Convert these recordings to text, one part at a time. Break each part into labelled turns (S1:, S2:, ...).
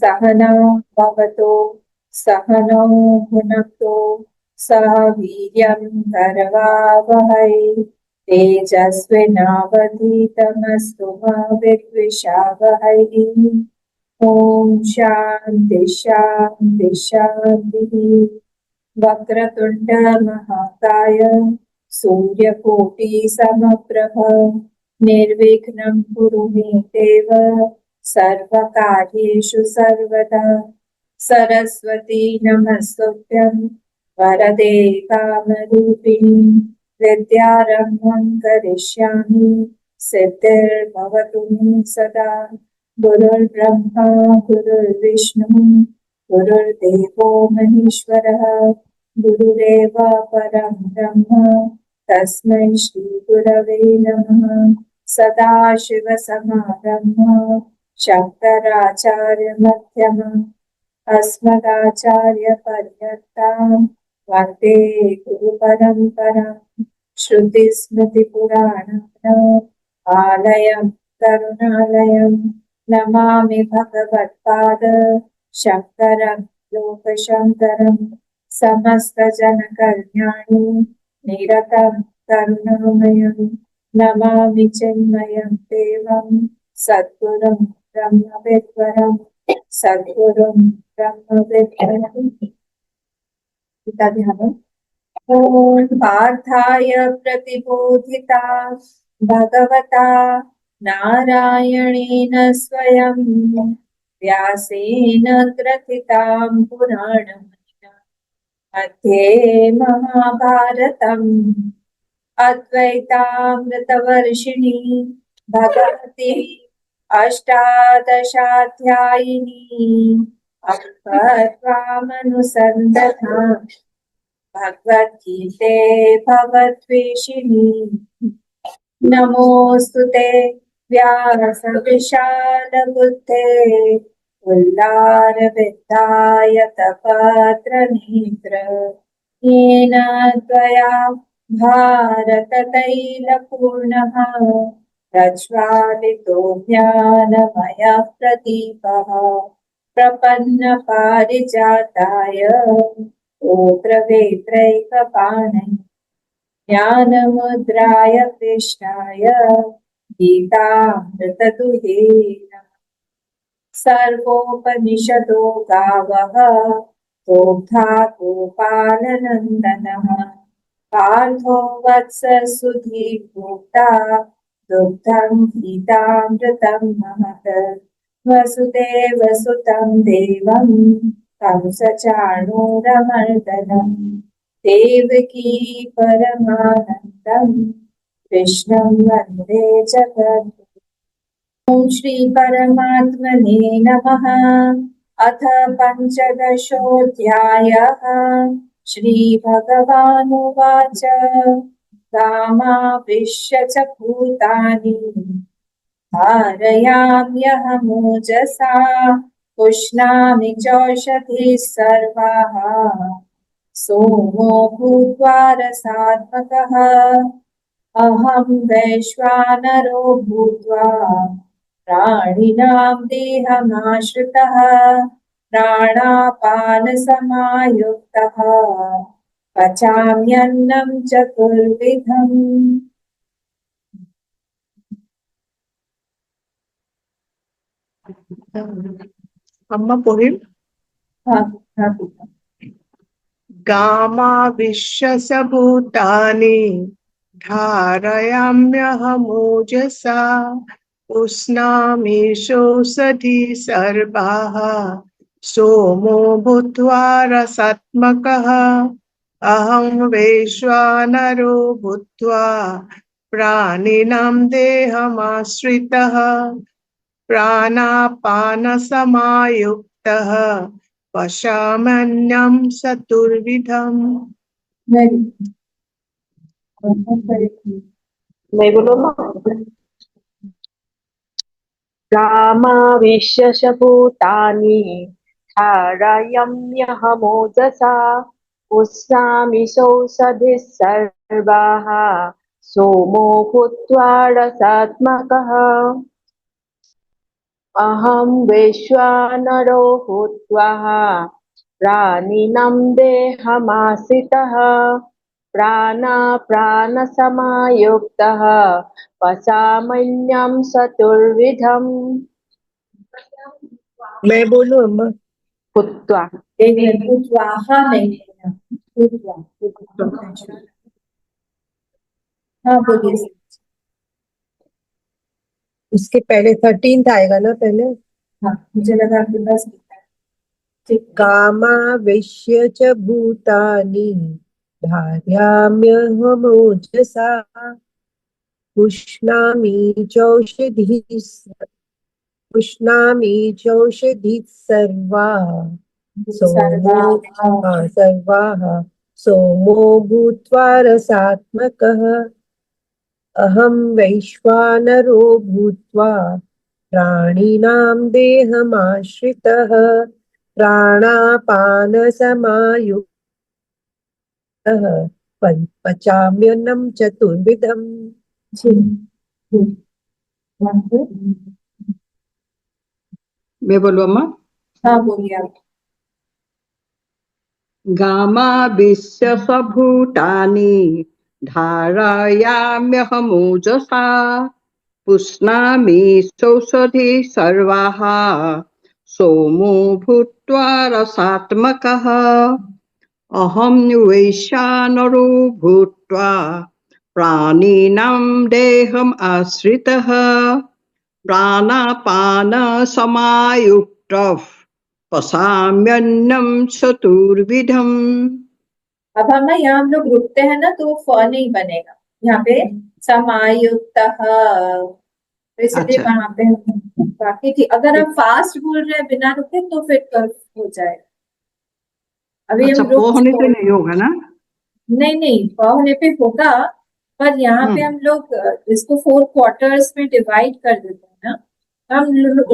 S1: सहना भवतु सहनौ भुनक्तु सह वीर्यं करवावहै तेजस्विनावधीतमस्तु मा विद्विषावहै। ॐ शान्ति शान्ति शान्तिः। वक्रतुण्ड महाकाय सूर्यकोटिसमप्रभ निर्विघ्नं कुरु मे देव सर्वकार्येषु सर्वदा। सरस्वती नमस्तुभ्यं वरदे कामरूपिणी विद्यारम्भं करिष्यामि सिद्धिर्भवतु मे सदा। गुरुर्ब्रह्मा गुरुर्विष्णु गुरुर्देवो महेश्वरः गुरुरेव परं ब्रह्म तस्मै श्री गुरवे नमः। सदाशिवसमारम्भा शङ्कराचार्यमध्यमम् अस्मदाचार्यपर्यन्तां वन्दे गुरुपरम्पराम्। श्रुतिस्मृतिपुराणानाम् आलयं करुणालयं नमामि भगवत्पाद शङ्करं लोकशङ्करं समस्तजनकल्याणे निरतं करुणामयं नमामि चिन्मयं देवं सद्गुरुं ब्रह्मविद्वरं सद्गुरुं ब्रह्मविद्वरम्। ॐ पार्थाय प्रतिबोधिता भगवता नारायणेन स्वयं व्यासेन ग्रथितां पुराणम् मध्ये महाभारतम् अद्वैतामृतवर्षिणी भगवती अष्टादशाध्यायिनी अम्ब त्वामनुसन्दधामि भगवद्गीते भवद्वेषिणी। नमोऽस्तु ते व्यासविशालबुद्धे उल्लारविद्याय तपत्रनेत्र येन त्वया भारततैलपूर्णः प्रज्वालितो ज्ञानमयः प्रदीपः प्रपन्नपारिजाताय स्तोत्रवेत्रैकपाणिने ज्ञानमुद्राय कृष्णाय गीतामृतदुहे नमः। सर्वोपनिषदो गावः प्रोक्ता गोपालनन्दनः पार्थो वत्स सुधीर्भोक्ता दुग्धं गीतामृतं महत् वसुदेवसुतं देवं कंसचाणूरमर्दनम् देवकी परमानन्दं कृष्णं वन्दे जगद्गुरुम्। ॐ श्री परमात्मने नमः। अथ पञ्चदशोऽध्यायः। श्रीभगवानुवाच गामाविश्य च भूतानि धारयाम्यहमोजसा पुष्णामि चौषधिः सर्वाः सोमो भूत्वा रसात्मकः अहं वैश्वानरो भूत्वा प्राणिनां देहमाश्रितः प्राणापानसमायुक्तः पचाम्यन्नं चतुर्विधम्।
S2: अम्मा पोहिम गामाविश्य भूतानि धारयाम्यहमोजसा उष्णामि शोषधि सर्वाः सोमो भूत्वा रसात्मकः अहं वैश्वानरो भूत्वा प्राणिनां देहमाश्रितः प्राणापानसमायुक्तः पचाम्यन्नं चतुर्विधम्।
S3: मैं बोलो ना। गामाविश्य भूतानि धारयाम्यहमोजसा उष्णामि सौषधिः सर्वाः सोमो भूत्वा रसात्मकः अहं वैश्वानरो भूत्वा प्राणिनां देहमाश्रितः प्राणसमायुक्तः पचाम्यन्नं चतुर्विधम्
S2: मैं बोलूं अम्मा?
S3: भूत्वा।
S1: एक मिनट, भूत्वाहा नहीं बोलना, भूत्वा। हाँ बोलिए।
S2: इसके पहले 13th आएगा ना पहले।
S1: हाँ मुझे लगा आपके पास लिखा है। ठीक।
S2: कामावेश्य च भूतानि धारयाम्यहमोजसा पुष्णामि चौषधिः सर्वाः सोमो भूत्वा रसात्मकः अहं वैश्वानरो भूत्वा प्राणिनां देहमाश्रितः प्राणापानसमायुक्तः पचाम्यन्नं चतुर्विधम्।
S4: मैं बोलूं अम्मा?
S1: हाँ बोलिए आप।
S4: गामाविश्य स्वभूतानि धारयाम्यहमोजसा पुष्णामि चौषधि सर्वाः सोमो भूत्वा रसात्मकः अहं वैश्वानरो भूत्वा प्राणिनां देहम् आश्रितः प्राणापानसमायुक्तः पचाम्यन्नं चतुर्विधम्।
S1: अब हम ना यहाँ हम लोग रुकते हैं ना तो फ नहीं बनेगा, यहाँ पे समायुक्त, तो इसलिए
S4: अच्छा।
S1: वहां पे बाकी ठीक। अगर आप फास्ट बोल रहे हैं बिना रुके तो फिर हो जाएगा। अभी
S4: अच्छा,
S1: हम रुक
S4: होने से नहीं होगा ना?
S1: नहीं नहीं, प होने पे होगा, पर यहाँ पे हम लोग इसको 4 क्वार्टर्स में डिवाइड कर देते हैं ना, हम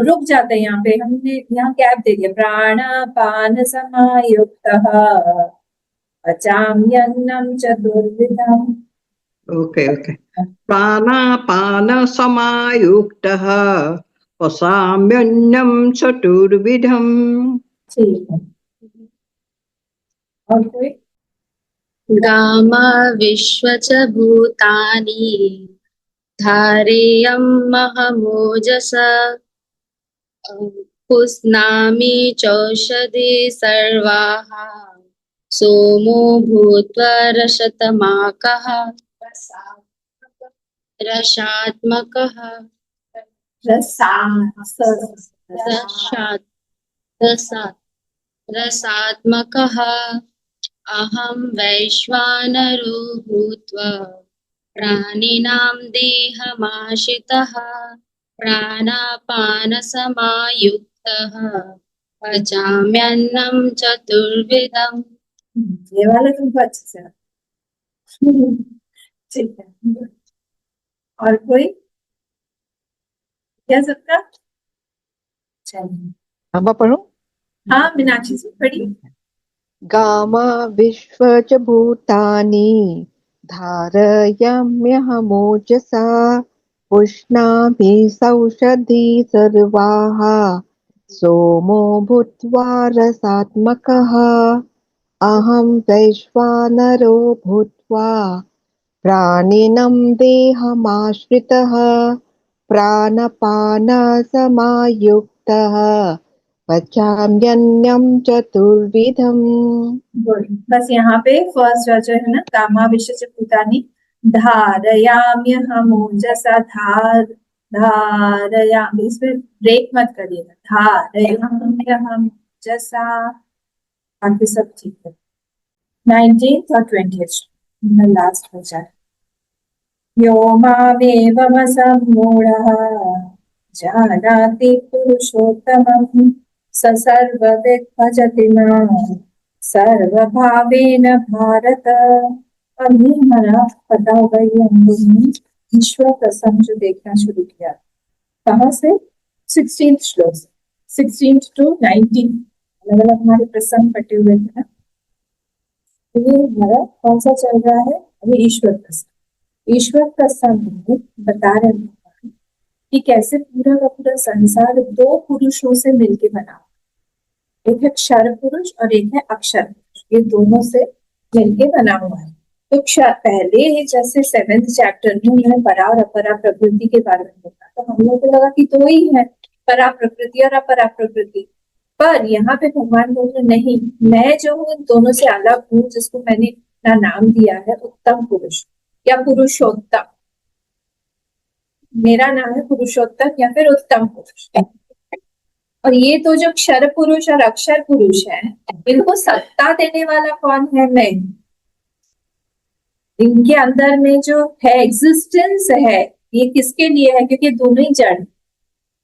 S1: रुक जाते हैं यहाँ पे। हमने यहाँ गैप दे दिया, प्राण पान समायुक्त पचाम्यन्नं चतुर्विधम्।
S4: Okay okay. प्राणापानसमायुक्तः पचाम्यन्नं चतुर्विधम्।
S1: ठीक है। और कोई?
S5: गामाविश्व च भूतानि धारयाम्यहमोजसा पुष्णामि चौषधि सर्वाः सोमो भूत्वा रसात्मकः रसात्मकः अहं वैश्वानरो भूत्वा प्राणिनां देहमाश्रितः प्राणापानसमायुक्तः पचाम्यन्नं चतुर्विधम्।
S1: ये वाला तुमको अच्छे से आता है। ठीक है। और कोई? क्या सबका? चलिए।
S6: अम्मा पढ़ूं?
S1: हाँ मीनाक्षी जी पढ़िए।
S6: गामाविश्व च भूतानि धारयाम्यहमोजसा पुष्णामि सौषधी सर्वाः सोमो भूत्वा रसात्मकः अहं वैश्वानरो भूत्वा प्राणिनं देहमाश्रितः प्राणपानसमायुक्तः पचाम्यन्नं चतुर्विधम्।
S1: बस यहाँ पे फर्स्ट जो है ना, कामाविश्य भूतानि धारयाम्यहमोजसा, धारयामि, इसमें ब्रेक मत करिएगा, धारयाम्यहमोजसा, बाकी सब ठीक है। 19th और 20th लास्ट हो जाए। यो मामेवमसम्मूढः जानाति पुरुषोत्तमं स सर्वविद् भजति मां सर्वभावेन भारत। अभी हमारा पता होगा ये हम लोग ने ईश्वर प्रसंग जो देखना शुरू किया, कहाँ से? 16th श्लोक से 16th to 19 अलग अलग हमारे प्रसंग बटे हुए थे ना। ये हमारा कौन सा चल रहा है अभी? ईश्वर प्रसंग। ईश्वर प्रसंग में बता रहे हैं कि कैसे पूरा का पूरा संसार दो पुरुषों से मिलके बना हुआ है। एक है क्षर पुरुष और एक है अक्षर पुरुष, ये दोनों से मिलके बना हुआ है। तो पहले ही जैसे 7th चैप्टर में उन्होंने परा और अपरा प्रकृति के बारे में बोला, तो हम लोग को लगा कि दो ही है, परा प्रकृति और अपरा प्रकृति। पर यहाँ पे भगवान बोल रहे नहीं, मैं जो हूँ दोनों से अलग हूँ, जिसको मैंने अपना नाम दिया है उत्तम पुरुष या पुरुषोत्तम। मेरा नाम है पुरुषोत्तम या फिर उत्तम पुरुष। और ये तो जो क्षर पुरुष और अक्षर पुरुष है, इनको सत्ता देने वाला कौन है? मैं। इनके अंदर में जो है एग्जिस्टेंस है, ये किसके लिए है? क्योंकि दोनों ही जड़,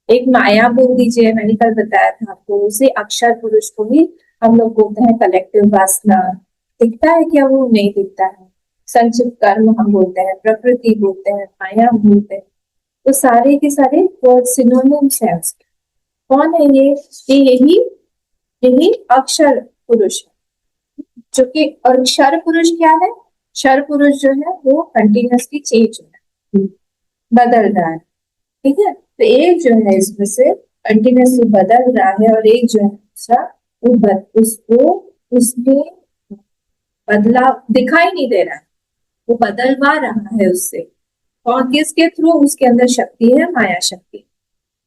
S1: एक माया बोल दीजिए, मैंने कल बताया था आपको, उसे अक्षर पुरुष को भी हम लोग बोलते हैं कलेक्टिव वासना। दिखता है क्या? वो नहीं दिखता है। संचित कर्म हम बोलते हैं, प्रकृति बोलते हैं, माया बोलते हैं। तो सारे के सारे वर्ड सिनोनिम्स है उसके। कौन है ये? यही अक्षर पुरुष है। जो कि और क्षर पुरुष क्या है? क्षर पुरुष जो है वो कंटिन्यूसली चेंज हो रहा है, बदल रहा है। ठीक है, तो एक जो है इसमें से कंटिन्यूसली बदल रहा है और एक जो है दूसरा उसको उसमें बदलाव दिखाई नहीं दे रहा है, वो बदलवा रहा है उससे। और किसके थ्रू? उसके अंदर शक्ति है, माया शक्ति,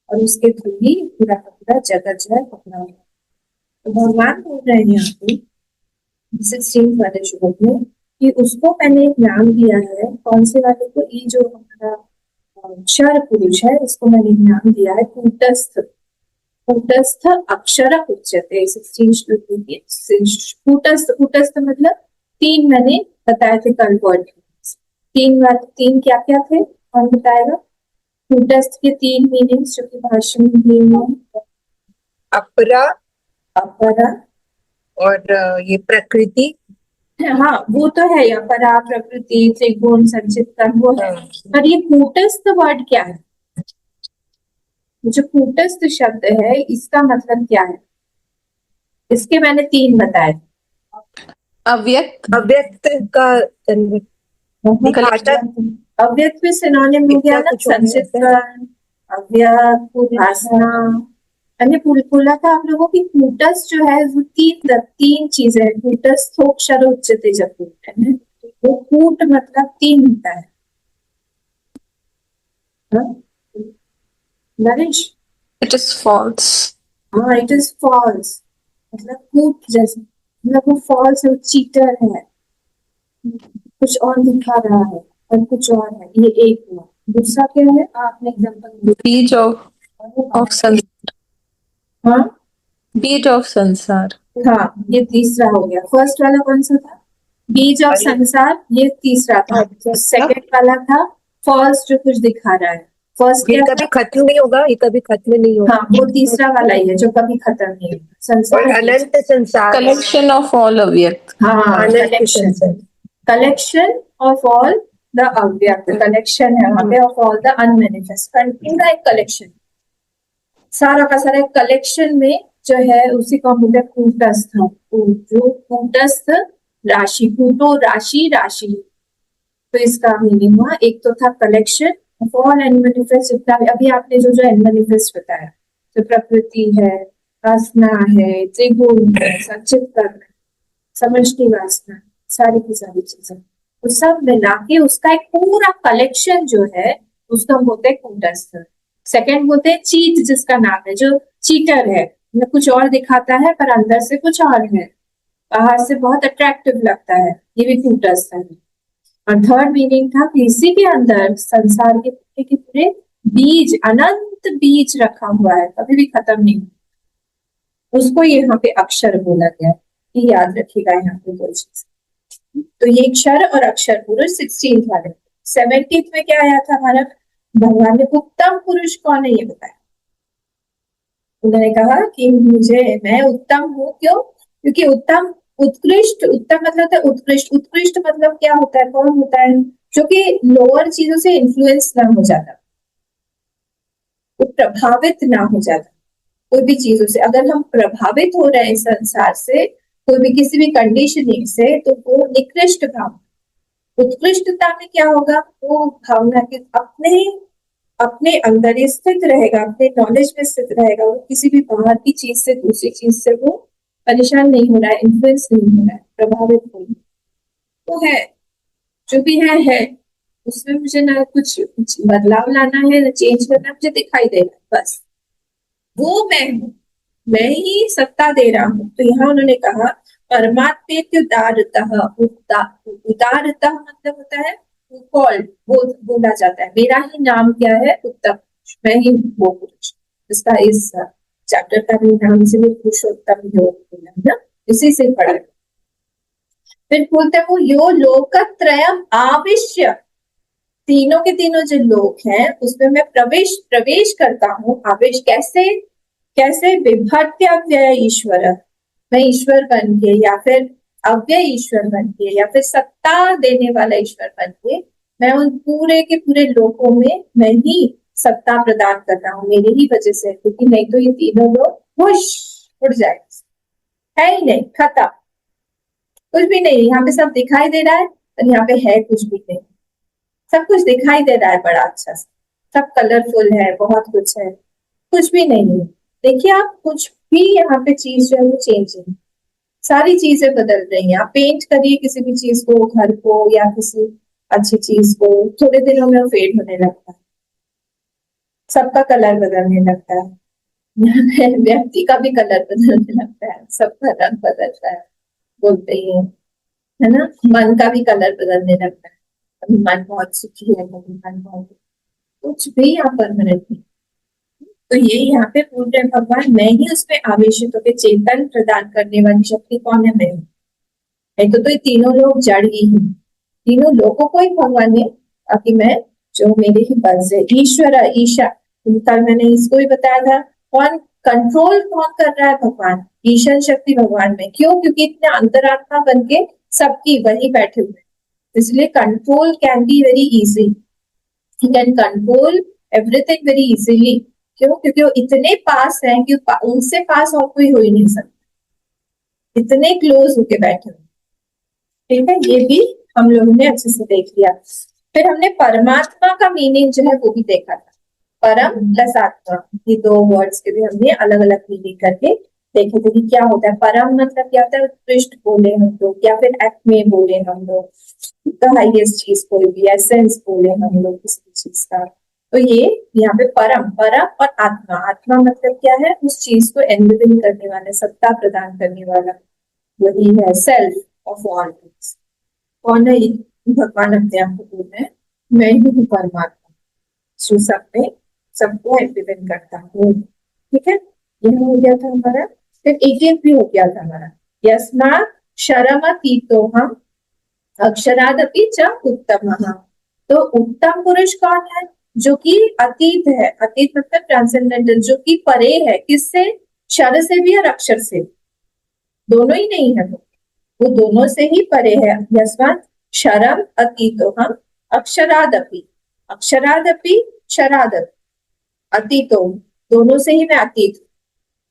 S1: और उसके थ्रू ही पूरा का पूरा जगत जो है पकड़ा हुआ है। तो भगवान बोल रहे हैं यहाँ पे 16 वाले श्लोक में कि उसको मैंने एक नाम दिया है। कौन से वाले को? ये जो हमारा क्षर पुरुष है, इसको मैंने एक नाम दिया है कूटस्थ। कूटस्थ अक्षर उच्यते। 16 श्लोक में कूटस्थ मतलब 3 मैंने बताए थे कल वर्ड। 3 क्या क्या थे? कौन बताएगा? कूटस्थ के 3 मीनिंग्स जो कि भाष्य में दिए हुए हैं।
S2: अपरा
S1: अपरा
S2: और ये प्रकृति।
S1: हाँ, वो तो है, अपरा प्रकृति त्रिगुण संचित कर्म वो है। पर ये कूटस्थ वर्ड क्या है? जो कूटस्थ शब्द है इसका मतलब क्या है? इसके मैंने 3 बताए।
S2: अव्यक्त का दिखाता।
S1: अव्यक्त में सिनोनिम हो गया ना, संचित कर्म, अव्यक्त, वासना। मैंने बोला था आप लोगों की कूटस्थ जो है वो 3 चीजें है। कूटस्थोक्षर उच्चते जब बोलते हैं, वो कूट मतलब 3 होता है। Naresh,
S7: It is false.
S1: हाँ, इट इज फॉल्स मतलब कूट जैसे, मतलब वो फॉल्स है, वो चीटर है, कुछ और दिखा रहा है और कुछ और है। ये एक हुआ। दूसरा क्या है? आपने एग्जाम्पल
S7: Beach of संसार.
S1: हाँ
S7: Beach of संसार.
S1: हाँ, ये तीसरा हो गया। फर्स्ट वाला कौन सा था? बीज ऑफ संसार, ये तीसरा था। सेकंड वाला था फॉल्स, जो कुछ दिखा रहा है। फर्स्ट
S2: ये
S1: क्या
S2: कभी
S1: था?
S2: खत्म नहीं होगा, ये कभी खत्म नहीं होगा।
S1: हाँ, वो तीसरा वाला ही है जो कभी खत्म नहीं होगा।
S2: और
S1: संसार
S2: अनंत संसार।
S7: Collection of all अव्यक्त.
S1: हाँ,
S2: अनंत संसार।
S1: कलेक्शन ऑफ ऑल द अव्यक्त, कलेक्शन है वहां पे ऑफ ऑल द अनमैनिफेस्ट। पूरा एक कलेक्शन, सारा का सारा कलेक्शन में जो है उसी को हम बोलते हैं कूटस्थ। जो कूटस्थ राशि, कूटो राशि, राशि, तो इसका मीनिंग हुआ। एक तो था कलेक्शन ऑफ ऑल अनमैनिफेस्ट, जितना भी अभी आपने जो अनमैनिफेस्ट बताया, जो प्रकृति है, वासना है, त्रिगुण है, संचित कर्म, समष्टि वासना, सारी की सारी चीजें, वो सब मिला के उसका एक पूरा कलेक्शन जो है उसको हम बोलते हैं कूटस्थ। सेकंड बोलते हैं चीट, जिसका नाम है, जो चीटर है, मतलब कुछ और दिखाता है पर अंदर से कुछ और है, बाहर से बहुत अट्रैक्टिव लगता है, ये भी कूटस्थ है। और थर्ड मीनिंग था कि इसी के अंदर संसार के पूरे बीज, अनंत बीज रखा हुआ है, कभी भी खत्म नहीं, उसको यहाँ पे अक्षर बोला गया। ये याद रखिएगा यहाँ पे दो चीज। तो ये क्षर और अक्षर पुरुष 16th वाले। 17th में क्या आया था हमारा? भगवान ने उत्तम पुरुष कौन है ये बताया। उन्होंने कहा कि मैं उत्तम हूँ। क्यों? क्योंकि उत्तम, उत्कृष्ट, उत्तम मतलब होता है उत्कृष्ट। उत्कृष्ट मतलब क्या होता है? कौन होता है? जो कि लोअर चीजों से इन्फ्लुएंस ना हो जाता, वो प्रभावित ना हो जाता कोई भी चीजों से। अगर हम प्रभावित हो रहे हैं संसार से, कोई भी किसी भी कंडीशनिंग से, तो वो निकृष्ट भाव। उत्कृष्टता में क्या होगा? वो भावना के अपने अपने अंदर ही स्थित रहेगा, अपने नॉलेज में स्थित रहेगा, वो किसी भी बाहर की चीज से, दूसरी चीज से वो परेशान नहीं हो रहा है, इन्फ्लुएंस नहीं हो रहा है, प्रभावित नहीं। वो है, जो भी है उसमें मुझे ना कुछ बदलाव लाना है, ना चेंज करना, मुझे दिखाई दे रहा है, बस वो मैं हूँ, मैं ही सत्ता दे रहा हूँ। तो यहाँ उन्होंने कहा परमात्मेत्य उदारतः, उदारतः मतलब होता है कॉल्ड, बोला जाता है, मेरा ही नाम क्या है, उत्तम, मैं ही वो पुरुष। इसका इस चैप्टर का भी नाम इसीलिए पुरुषोत्तम योग है ना, इसी से पढ़ा। फिर बोलते हैं वो यो लोकत्रयम आविश्य, तीनों के तीनों जो लोक हैं उसमें मैं प्रवेश करता हूँ। आवेश कैसे विभट्य अव्यय ईश्वर, मैं ईश्वर बन के, या फिर अव्यय ईश्वर बन के, या फिर सत्ता देने वाला ईश्वर बन के, मैं उन पूरे के पूरे लोकों में मैं ही सत्ता प्रदान कर रहा हूँ, मेरी ही वजह से, क्योंकि नहीं तो ये तीनों लोग उड़ जाएंगे, है ही नहीं, खत्म, कुछ भी नहीं। यहाँ पे सब दिखाई दे रहा है और यहाँ पे है कुछ भी नहीं, सब कुछ दिखाई दे रहा है बड़ा अच्छा से, सब कलरफुल है, बहुत कुछ है, कुछ भी नहीं है। देखिए आप, कुछ भी यहाँ पे चीज जो है वो चेंजिंग, सारी चीजें बदल रही हैं। आप पेंट करिए किसी भी चीज को, घर को या किसी अच्छी चीज को, थोड़े दिनों में वो फेड होने लगता है, सबका कलर बदलने लगता है, व्यक्ति का भी कलर बदलने लगता है, सबका रंग बदलता है, बोलते ही है ना, मन का भी कलर बदलने लगता है, कभी मन बहुत सुखी है, कभी मन बहुत, कुछ भी यहाँ परमानेंट नहीं। तो ये यहाँ पे बोल रहे हैं भगवान, मैं ही उसमें आवेशित होकर चेतन प्रदान करने वाली शक्ति कौन है, मैं हूँ। नहीं तो ये तीनों लोग जड़ ही हैं, तीनों लोगों को ही भगवान ने, ताकि मैं जो मेरे ही बल से, ईश्वर ईशा, कल मैंने इसको भी बताया था, कौन कंट्रोल कौन कर रहा है, भगवान, ईशन शक्ति भगवान में। क्यों? क्योंकि इतने अंतरात्मा बन के सबकी वही बैठे हुए, इसलिए control can be very easy, he can control everything very easily. क्यों? क्योंकि वो इतने पास हैं कि उनसे पास और कोई हो ही नहीं सकता, इतने क्लोज होके बैठे हुए। ठीक है, ये भी हम लोगों ने अच्छे से देख लिया। फिर हमने परमात्मा का मीनिंग जो है वो भी देखा था, परम प्लस आत्मा, ये दो वर्ड्स के भी हमने अलग अलग मीनिंग करके देखे थे कि क्या होता है। परम मतलब क्या होता है, उत्कृष्ट बोले हम लोग, या फिर एक्मे बोले हम लोग, द हाईएस्ट चीज, कोई भी एसेंस बोले हम लोग किसी भी चीज का। तो ये यहाँ पे परम और आत्मा, आत्मा मतलब क्या है, उस चीज को एनविल करने वाला, सत्ता प्रदान करने वाला, वही है सेल्फ ऑफ ऑल थिंग्स। कौन है? भगवान अपने आप को बोल रहे हैं, मैं ही हूँ परमात्मा, जो सब में सबको एनविल करता हूँ। ठीक है, यह हो गया था हमारा। फिर एक भी हो गया था हमारा, यस्मात् शरमतीतो हम अक्षरादपि च उत्तमः। तो उत्तम पुरुष कौन है? जो कि अतीत है, अतीत मतलब ट्रांसेंडेंटल, जो कि परे है, किससे? शर से भी और अक्षर से, दोनों ही नहीं है वो दोनों से ही परे है। यस्मात् शरम अतीतो हम अक्षरादपि, अक्षरादपि शरादपि, अतीतो, दोनों से ही मैं अतीत,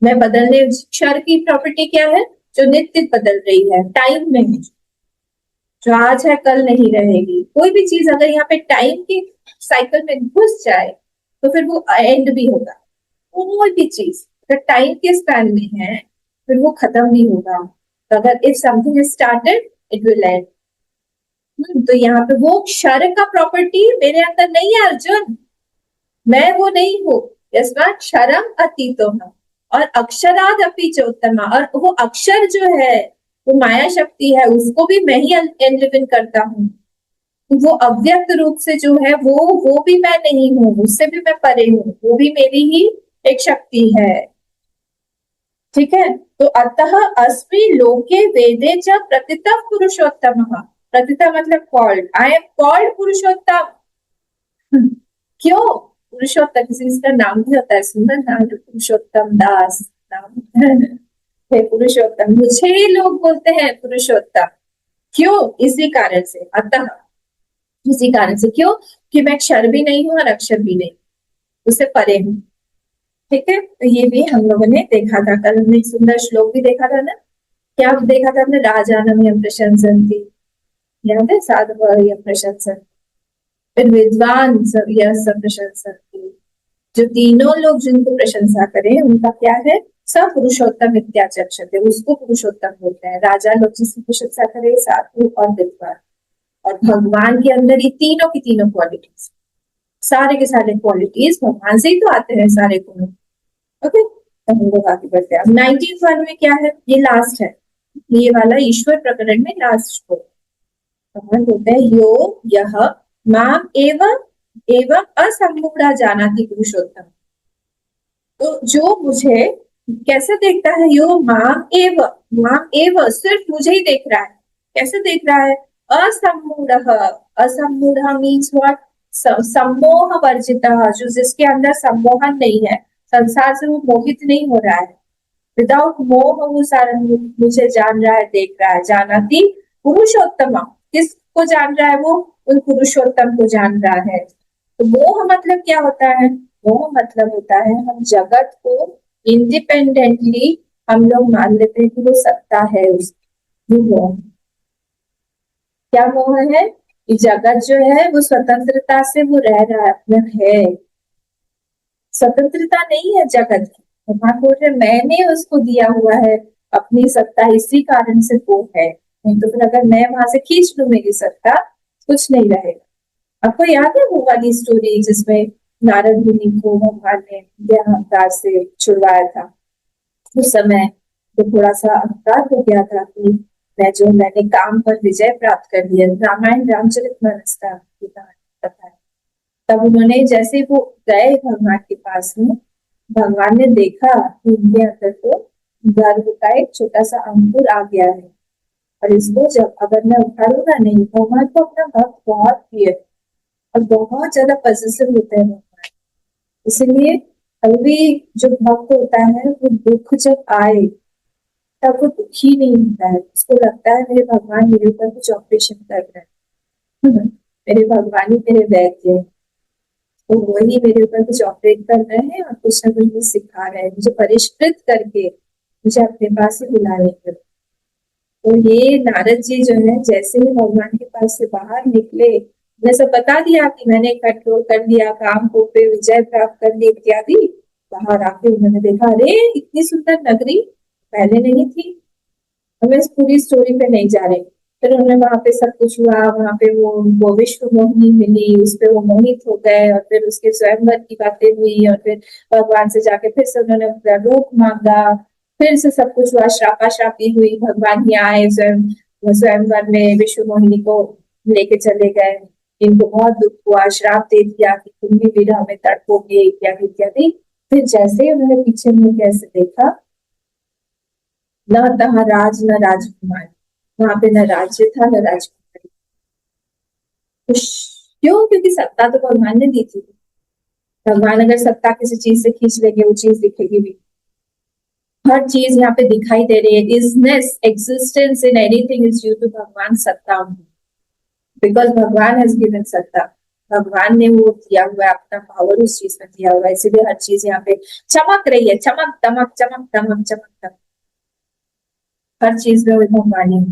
S1: मैं बदलने, क्षर की प्रॉपर्टी क्या है? जो नित्य बदल रही है, टाइम में है, जो आज है कल नहीं रहेगी। कोई भी चीज अगर यहाँ पे टाइम की साइकिल में घुस जाए तो फिर वो एंड भी होगा। कोई भी चीज अगर टाइम के स्पैन में है फिर वो खत्म नहीं होगा। तो अगर if something is started it will and. तो यहाँ पे वो क्षर का प्रॉपर्टी मेरे अंदर नहीं है अर्जुन, मैं वो नहीं हूँ। यस्मात् क्षरम अतीतो हम, और अक्षराद अपि च उत्तमा, और वो अक्षर जो है वो माया शक्ति है, उसको भी मैं ही एनलिविन करता हूँ। वो अव्यक्त रूप से जो है वो भी मैं नहीं हूँ, उससे भी मैं परे हूँ, वो भी मेरी ही एक शक्ति है। ठीक है, तो अतः अस्मि लोके वेदे च प्रतितः पुरुषोत्तमः। प्रतितः मतलब कॉल्ड, आई एम कॉल्ड पुरुषोत्तम। क्यों पुरुषोत्तम? किसी का नाम भी होता है, सुंदर नाम, पुरुषोत्तम दास नाम है पुरुषोत्तम, मुझे लोग बोलते हैं पुरुषोत्तम। क्यों? इसी कारण से, अतः इसी कारण से। क्यों? कि मैं क्षर भी नहीं हूं और अक्षर भी नहीं, उससे परे हूं। ठीक है, तो ये भी हम लोगों ने देखा था। कल हमने एक सुंदर श्लोक भी देखा था ना, क्या देखा था हमने? राजानम यम प्रशंसन्ति, याद है? साधवः यम प्रशंसन्ति, फिर विद्वान यः स प्रशंसन्ति, जो तीनों लोग जिनको प्रशंसा करें उनका क्या है, सब पुरुषोत्तम इत्याचक्षते, उसको पुरुषोत्तम बोलते हैं। राजा लोग जिसकी प्रशंसा करे, साधु और विद्वान। और भगवान के अंदर ये तीनों की तीनों क्वालिटीज, सारे के सारे क्वालिटीज भगवान से ही तो आते हैं सारे गुण। ओके, हम लोग आगे बढ़ते हैं। अब 19th वन में क्या है, ये लास्ट है, ये वाला ईश्वर प्रकरण में लास्ट को भगवान बोलते हैं यो यह माम एवं असम्मूढ़ा जानाति पुरुषोत्तम। तो जो मुझे कैसे देखता है, यो माम एव सिर्फ मुझे ही देख रहा है। कैसे देख रहा है, असम्मूढ़ मीन्स व्हाट, सम्मोह वर्जितः, जो जिसके अंदर सम्मोहन नहीं है, संसार से वो मोहित नहीं हो रहा है, विदाउट मोह वो सारा मुझे जान रहा है, देख रहा है। जानाति पुरुषोत्तम, किसको जान रहा है, वो उन पुरुषोत्तम को जान रहा है। तो मोह मतलब क्या होता है, मोह मतलब होता है हम जगत को इंडिपेंडेंटली हम लोग मान लेते हैं कि वो सत्ता है उसकी। मोह क्या मोह है कि जगत जो है वो स्वतंत्रता से वो रह रहा है, अपना है, स्वतंत्रता नहीं है जगत की। भगवान बोल रहे मैंने उसको दिया हुआ है अपनी सत्ता, इसी कारण से वो है, नहीं तो फिर अगर मैं वहां से खींच लूं मेरी सत्ता, कुछ नहीं रहेगा। आपको याद है वो वाली स्टोरी जिसमें नारद मुनि को भगवान ने अहंकार से छुड़वाया था? उस समय तो थोड़ा सा अहंकार हो गया था कि मैंने काम पर विजय प्राप्त कर लिया। रामायण रामचरितमानस का कथा है। तब उन्होंने जैसे वो गए भगवान के पास में, भगवान ने देखा कि उनके अंदर तो गर्भ का एक छोटा सा अंकुर आ गया है, और इसको जब अगर मैं उठाऊंगा नहीं, भगवान को अपना भक्त बहुत प्रिय और बहुत ज्यादा पॉजिटिव होते हैं भगवान। इसलिए अभी जो भक्त होता है वो दुख जब आए तब वो दुखी नहीं होता है, उसको लगता है मेरे भगवान मेरे ऊपर कुछ ऑपरेशन कर रहे हैं, मेरे भगवान ही मेरे वैद्य हैं, तो वही मेरे ऊपर कुछ ऑपरेट कर रहे हैं और कुछ ना कुछ मुझे सिखा रहे हैं, मुझे परिष्कृत करके मुझे अपने पास ही बुलाने के। तो ये नारद जी जो है जैसे ही भगवान के पास से बाहर निकले, उन्हें सब बता दिया कि मैंने कंट्रोल कर लिया, काम को पे विजय प्राप्त कर ली इत्यादि। बाहर आके उन्होंने देखा, अरे इतनी सुंदर नगरी पहले नहीं थी। हमें इस पूरी स्टोरी पे नहीं जा रहे। फिर उन्हें वहां पे सब कुछ हुआ, वहां पे वो विश्व मोहिनी मिली, उस पे वो मोहित हो गए, और फिर उसके स्वयंवर की बातें हुई, और फिर भगवान से जाके फिर से उन्होंने अपना रूप मांगा, फिर से सब कुछ हुआ, श्रापाश्रापी हुई, भगवान ही आए स्वयंवर में, विश्व मोहिनी को लेके चले गए, इनको बहुत दुख हुआ, श्राप दे दिया कि तुम भी विरह में तड़पोगे इत्यादि इत्यादि। फिर जैसे उन्होंने पीछे मुड़ कैसे देखा, न तहाँ राज न राजकुमार, वहां पे न राज्य था न राजकुमारी। क्यों? क्योंकि सत्ता तो भगवान ने दी थी। भगवान अगर सत्ता किसी चीज से खींच लेंगे वो चीज दिखेगी भी। हर चीज यहाँ पे दिखाई दे रही है। Isness, existence in anything is due to भगवान सत्ता, बिकॉज भगवान हैज गिवन सत्ता। भगवान ने वो दिया हुआ है, अपना पावर उस चीज में दिया हुआ है, इसीलिए हर चीज यहाँ पे चमक रही है, चमक दमक चमक दमक चमक दमक, हर चीज में वो भगवान ही।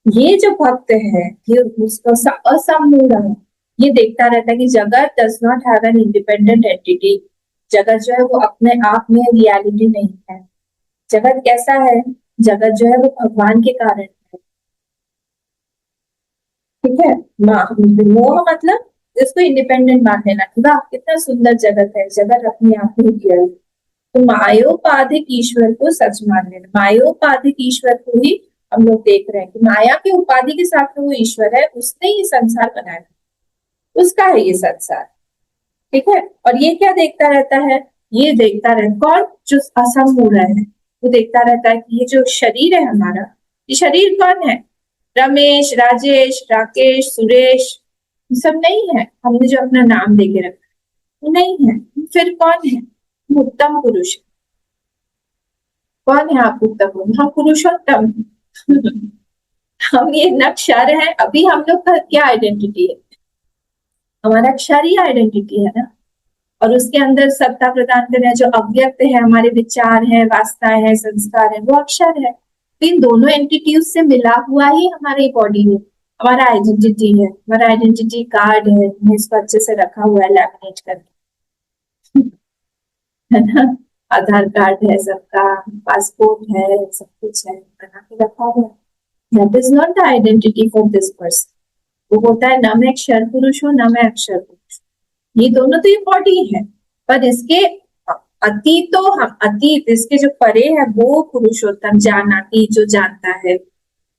S1: ये जो भक्त है ये उसको असम्मूढ़ है, ये देखता रहता है कि जगत does not have an independent entity. जगत जो है वो अपने आप में रियलिटी नहीं है। जगत कैसा है? जगत जो है वो भगवान के कारण है। ठीक है, मोह मतलब इसको इंडिपेंडेंट मान लेना कि वाह कितना सुंदर जगत है, जगत अपने आप में रियल। तो मायोपाधिक ईश्वर को सच मान लेना, मायोपाधिक ईश्वर को ही हम लोग देख रहे हैं कि माया की उपाधि के साथ में वो ईश्वर है, उसने ये संसार बनाया, उसका है ये संसार। ठीक है, और ये क्या देखता रहता है? ये देखता रहता कौन? जो असम्मूढ़ है, वो देखता रहता है कि ये जो शरीर है हमारा, ये शरीर कौन है? रमेश, राजेश, राकेश, सुरेश, सब नहीं है। हमने जो अपना नाम देके रखा वो नहीं है। फिर कौन है? उत्तम पुरुष। कौन है आप? उत्तम पुरुष। हम पुरुषोत्तम हम ये नक्षर है। अभी हम लोग का क्या आइडेंटिटी है? हमारा क्षरीय आइडेंटिटी है ना, और उसके अंदर सत्ता प्रदान कर रहे हैं जो अव्यक्त है, हमारे विचार है, वासनाएं है, संस्कार है, वो अक्षर है। इन दोनों एंटिटीज से मिला हुआ ही हमारी बॉडी है, हमारा आइडेंटिटी है, हमारा आइडेंटिटी कार्ड है। हमने इसको अच्छे से रखा हुआ है लैमिनेट करके। है ना, आधार कार्ड है सबका, पासपोर्ट है, सब कुछ है, बना के रखा हुआ है। That is not the identity for this person. वो होता है न मैं क्षर पुरुष हूँ न मैं अक्षर पुरुष, ये दोनों तो इम्पोर्टेंट है, पर इसके अतीत तो हम अतीत इसके जो परे है वो पुरुषोत्तम जानाति, जो जानता है,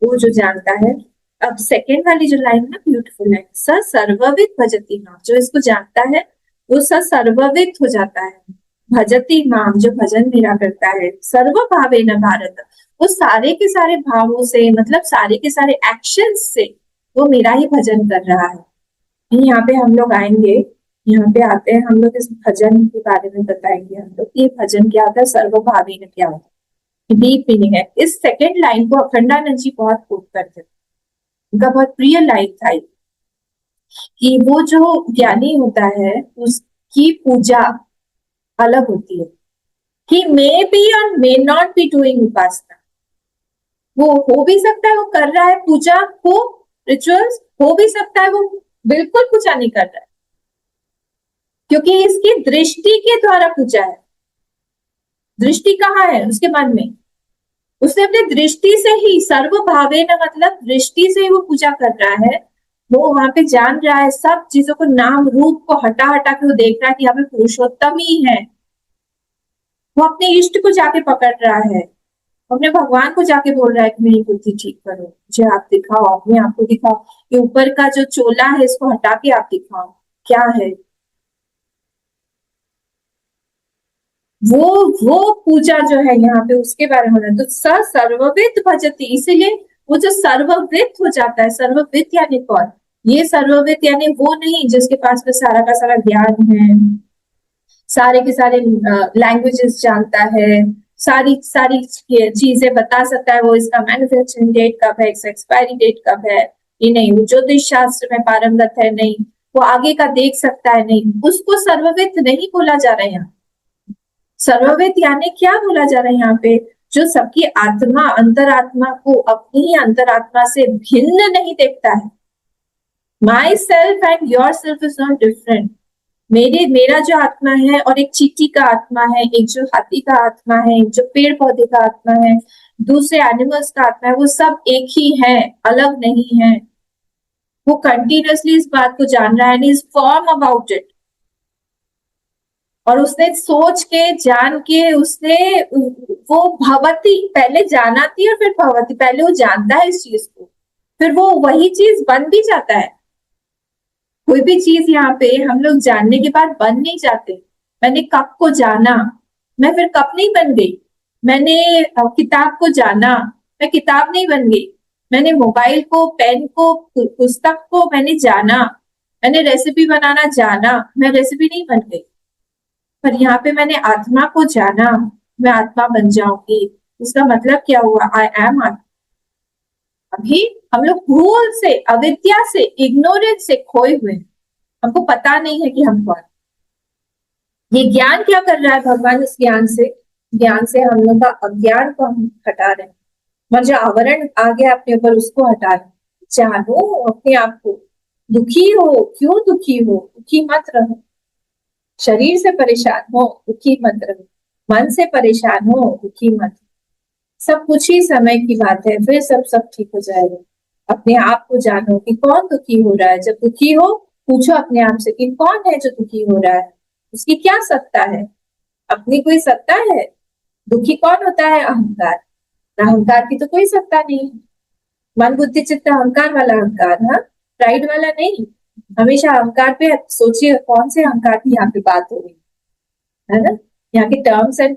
S1: वो जो जानता है। अब सेकेंड वाली जो लाइन ना ब्यूटीफुल है, स सर्वविद भजति माम, जो इसको जानता है वो स सर्वविद हो जाता है। भजति माम, जो भजन मेरा करता है, सर्व भावेन भारत, वो सारे के सारे भावों से, मतलब सारे के सारे एक्शंस से वो मेरा ही भजन कर रहा है। यहाँ पे हम लोग आएंगे, यहाँ पे आते हैं हम लोग, इस भजन के बारे में बताएंगे हम लोग, ये भजन क्या होता है, सर्वभावेन क्या होता है, डीप मीनिंग है। इस सेकेंड लाइन को अखंडानंद जी बहुत कोट करते थे, उनका बहुत प्रिय लाइन था कि वो जो ज्ञानी होता है उसकी पूजा अलग होती है। He may be or may not be doing उपासना, वो हो भी सकता है वो कर रहा है पूजा को, रिचुअल्स, हो भी सकता है वो बिल्कुल पूजा नहीं कर रहा है, क्योंकि इसकी दृष्टि के द्वारा पूजा है। दृष्टि कहाँ है उसके मन में, उसने अपने दृष्टि से ही, सर्व भावेन मतलब दृष्टि से ही वो पूजा कर रहा है। वो वहां पे जान रहा है सब चीजों को, नाम रूप को हटा हटा के वो देख रहा है कि यहाँ पे पुरुषोत्तम ही है। वो अपने इष्ट को जाके पकड़ रहा है, अपने भगवान को जाके बोल रहा है कि मेरी बुद्धि ठीक करो, मुझे आप दिखाओ, अपने आप को दिखाओ, ये ऊपर का जो चोला है इसको हटा के आप दिखाओ क्या है। वो पूजा जो है यहाँ पे उसके बारे में है। तो स सर्वविद भजति, इसीलिए वो जो सर्वविद हो जाता है, सर्वविद यानी कौन, ये सर्वविद यानी वो नहीं जिसके पास में सारा का सारा ज्ञान है, सारे के सारे लैंग्वेजेस जानता है, सारी चीजें बता सकता है, वो इसका मैन्युफैक्चरिंग डेट कब है, इसका एक्सपायरी डेट कब है, ये नहीं, वो ज्योतिष शास्त्र में पारंगत है नहीं, वो आगे का देख सकता है नहीं, उसको सर्वविद नहीं बोला जा रहा है यहाँ। सर्वविद यानी क्या बोला जा रहा है यहाँ पे, जो सबकी आत्मा, अंतरात्मा को अपनी ही अंतरात्मा से भिन्न नहीं देखता है। My self and your self is not different. मेरा जो आत्मा है और एक चींटी का आत्मा है, एक जो हाथी का आत्मा है, एक जो पेड़ पौधे का आत्मा है, दूसरे एनिमल्स का आत्मा है, वो सब एक ही है, अलग नहीं है। वो कंटिन्यूअसली इस बात को जान रहा है, and is form about it. और उसने सोच के जान के उसने वो भवती पहले जाना थी और फिर भवती, पहले वो जानता है इस चीज को, फिर वो वही चीज बन भी जाता है। कोई भी चीज यहाँ पे हम लोग जानने के बाद बन नहीं जाते। मैंने कप को जाना, मैं फिर कप नहीं बन गई। मैंने किताब को जाना, मैं किताब नहीं बन गई। मैंने मोबाइल को, पेन को, पुस्तक को मैंने जाना, मैंने रेसिपी बनाना जाना, मैं रेसिपी नहीं बन गई। पर यहाँ पे मैंने आत्मा को जाना, मैं आत्मा बन जाऊंगी। इसका मतलब क्या हुआ, आई एम आत्मा। अभी हम लोग भूल से, अविद्या से, इग्नोरेंस से खोए हुए हैं, हमको पता नहीं है कि हम कौन। ये ज्ञान क्या कर रहा है भगवान, इस ज्ञान से हम लोग का अज्ञान को हम हटा रहे हैं, और जो आवरण आ गया अपने ऊपर उसको हटा रहे हैं। जानो अपने आप को, दुखी हो, क्यों दुखी हो, दुखी मत रहो। शरीर से परेशान हो, दुखी मत रहो। मन से परेशान हो, दुखी मत। सब कुछ ही समय की बात है, फिर सब ठीक हो जाएगा। अपने आप को जानो कि कौन दुखी हो रहा है। जब दुखी हो पूछो अपने आप से कि कौन है जो दुखी हो रहा है, उसकी क्या सत्ता है, अपनी कोई सत्ता है। दुखी कौन होता है, अहंकार। अहंकार की तो कोई सत्ता नहीं है। मन बुद्धि चित्त अहंकार वाला अहंकार, हाँ, प्राइड वाला नहीं। हमेशा अहंकार पे सोचिए, कौन से अहंकार की यहाँ पे बात हो रही है ना। यहाँ के टर्म्स एंड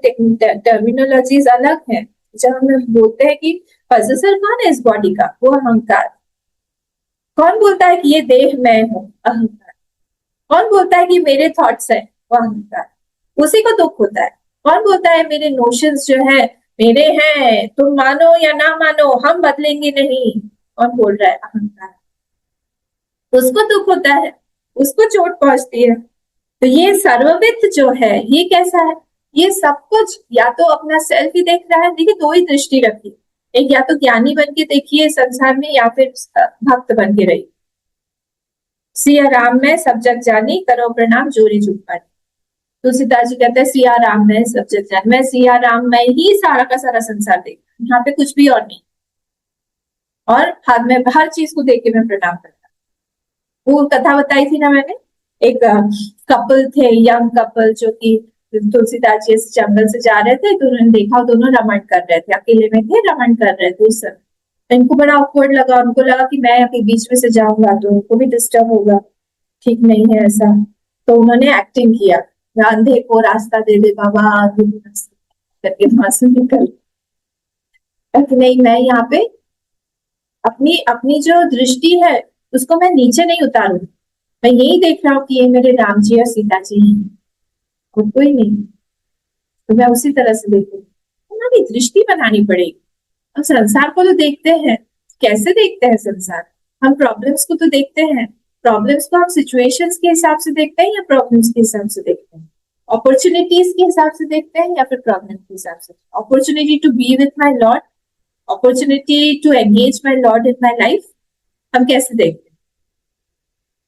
S1: टर्मिनोलॉजीज अलग है। जब हम बोलते हैं कि पजेसर कौन है इस बॉडी का, वो अहंकार। कौन बोलता है कि ये देह मैं हूं, अहंकार। कौन बोलता है कि मेरे थॉट्स है, वो अहंकार। उसी को दुख होता है। कौन बोलता है मेरे नोशंस जो है मेरे हैं, तुम मानो या ना मानो, हम बदलेंगे नहीं, कौन बोल रहा है, अहंकार। उसको दुख होता है, उसको चोट पहुंचती है। तो ये सर्वविद जो है ये कैसा है, ये सब कुछ या तो अपना सेल्फ ही देख रहा है। देखिए दो ही दृष्टि रखी, एक या तो ज्ञानी बन के देखिए संसार में, या फिर भक्त बन के रही। सिया राम में सब जग जानी, करो प्रणाम जोरी जुग पानी। तुलसीदास जी कहते हैं सिया राम में सब जग जान, मैं सिया राम में ही सारा का सारा संसार देख, यहाँ पे कुछ भी और नहीं, और हाथ में हर चीज को देख के मैं प्रणाम करता। वो कथा बताई थी ना मैंने, एक कपल थे, यंग कपल, जो कि तुलसीदास जी इस जंगल से जा रहे थे, तो उन्होंने देखा दोनों रमण कर रहे थे, अकेले में थे, रमण कर रहे थे उस समय। तो इनको बड़ा ऑकवर्ड लगा, उनको लगा कि मैं अभी बीच में से जाऊंगा तो उनको भी डिस्टर्ब होगा, ठीक नहीं है ऐसा। तो उन्होंने एक्टिंग किया, अंधे को रास्ता दे दे बाबा, आगे करके वहां से निकल, कि नहीं मैं यहाँ पे अपनी अपनी जो दृष्टि है उसको मैं नीचे नहीं उतारू, मैं यही देख रहा हूँ कि ये मेरे राम जी और सीता जी हैं, और कोई नहीं, तो मैं उसी तरह से देखूँ। हमारी दृष्टि बनानी पड़ेगी। हम संसार को तो देखते हैं, कैसे देखते हैं संसार, हम प्रॉब्लम्स को तो देखते हैं, प्रॉब्लम्स को हम सिचुएशंस के हिसाब से देखते हैं या प्रॉब्लम्स के हिसाब से देखते हैं, अपॉर्चुनिटीज के हिसाब से देखते हैं या फिर प्रॉब्लम के हिसाब से। Opportunity to be with my lord, opportunity to engage my lord in my life, हम कैसे देखते हैं,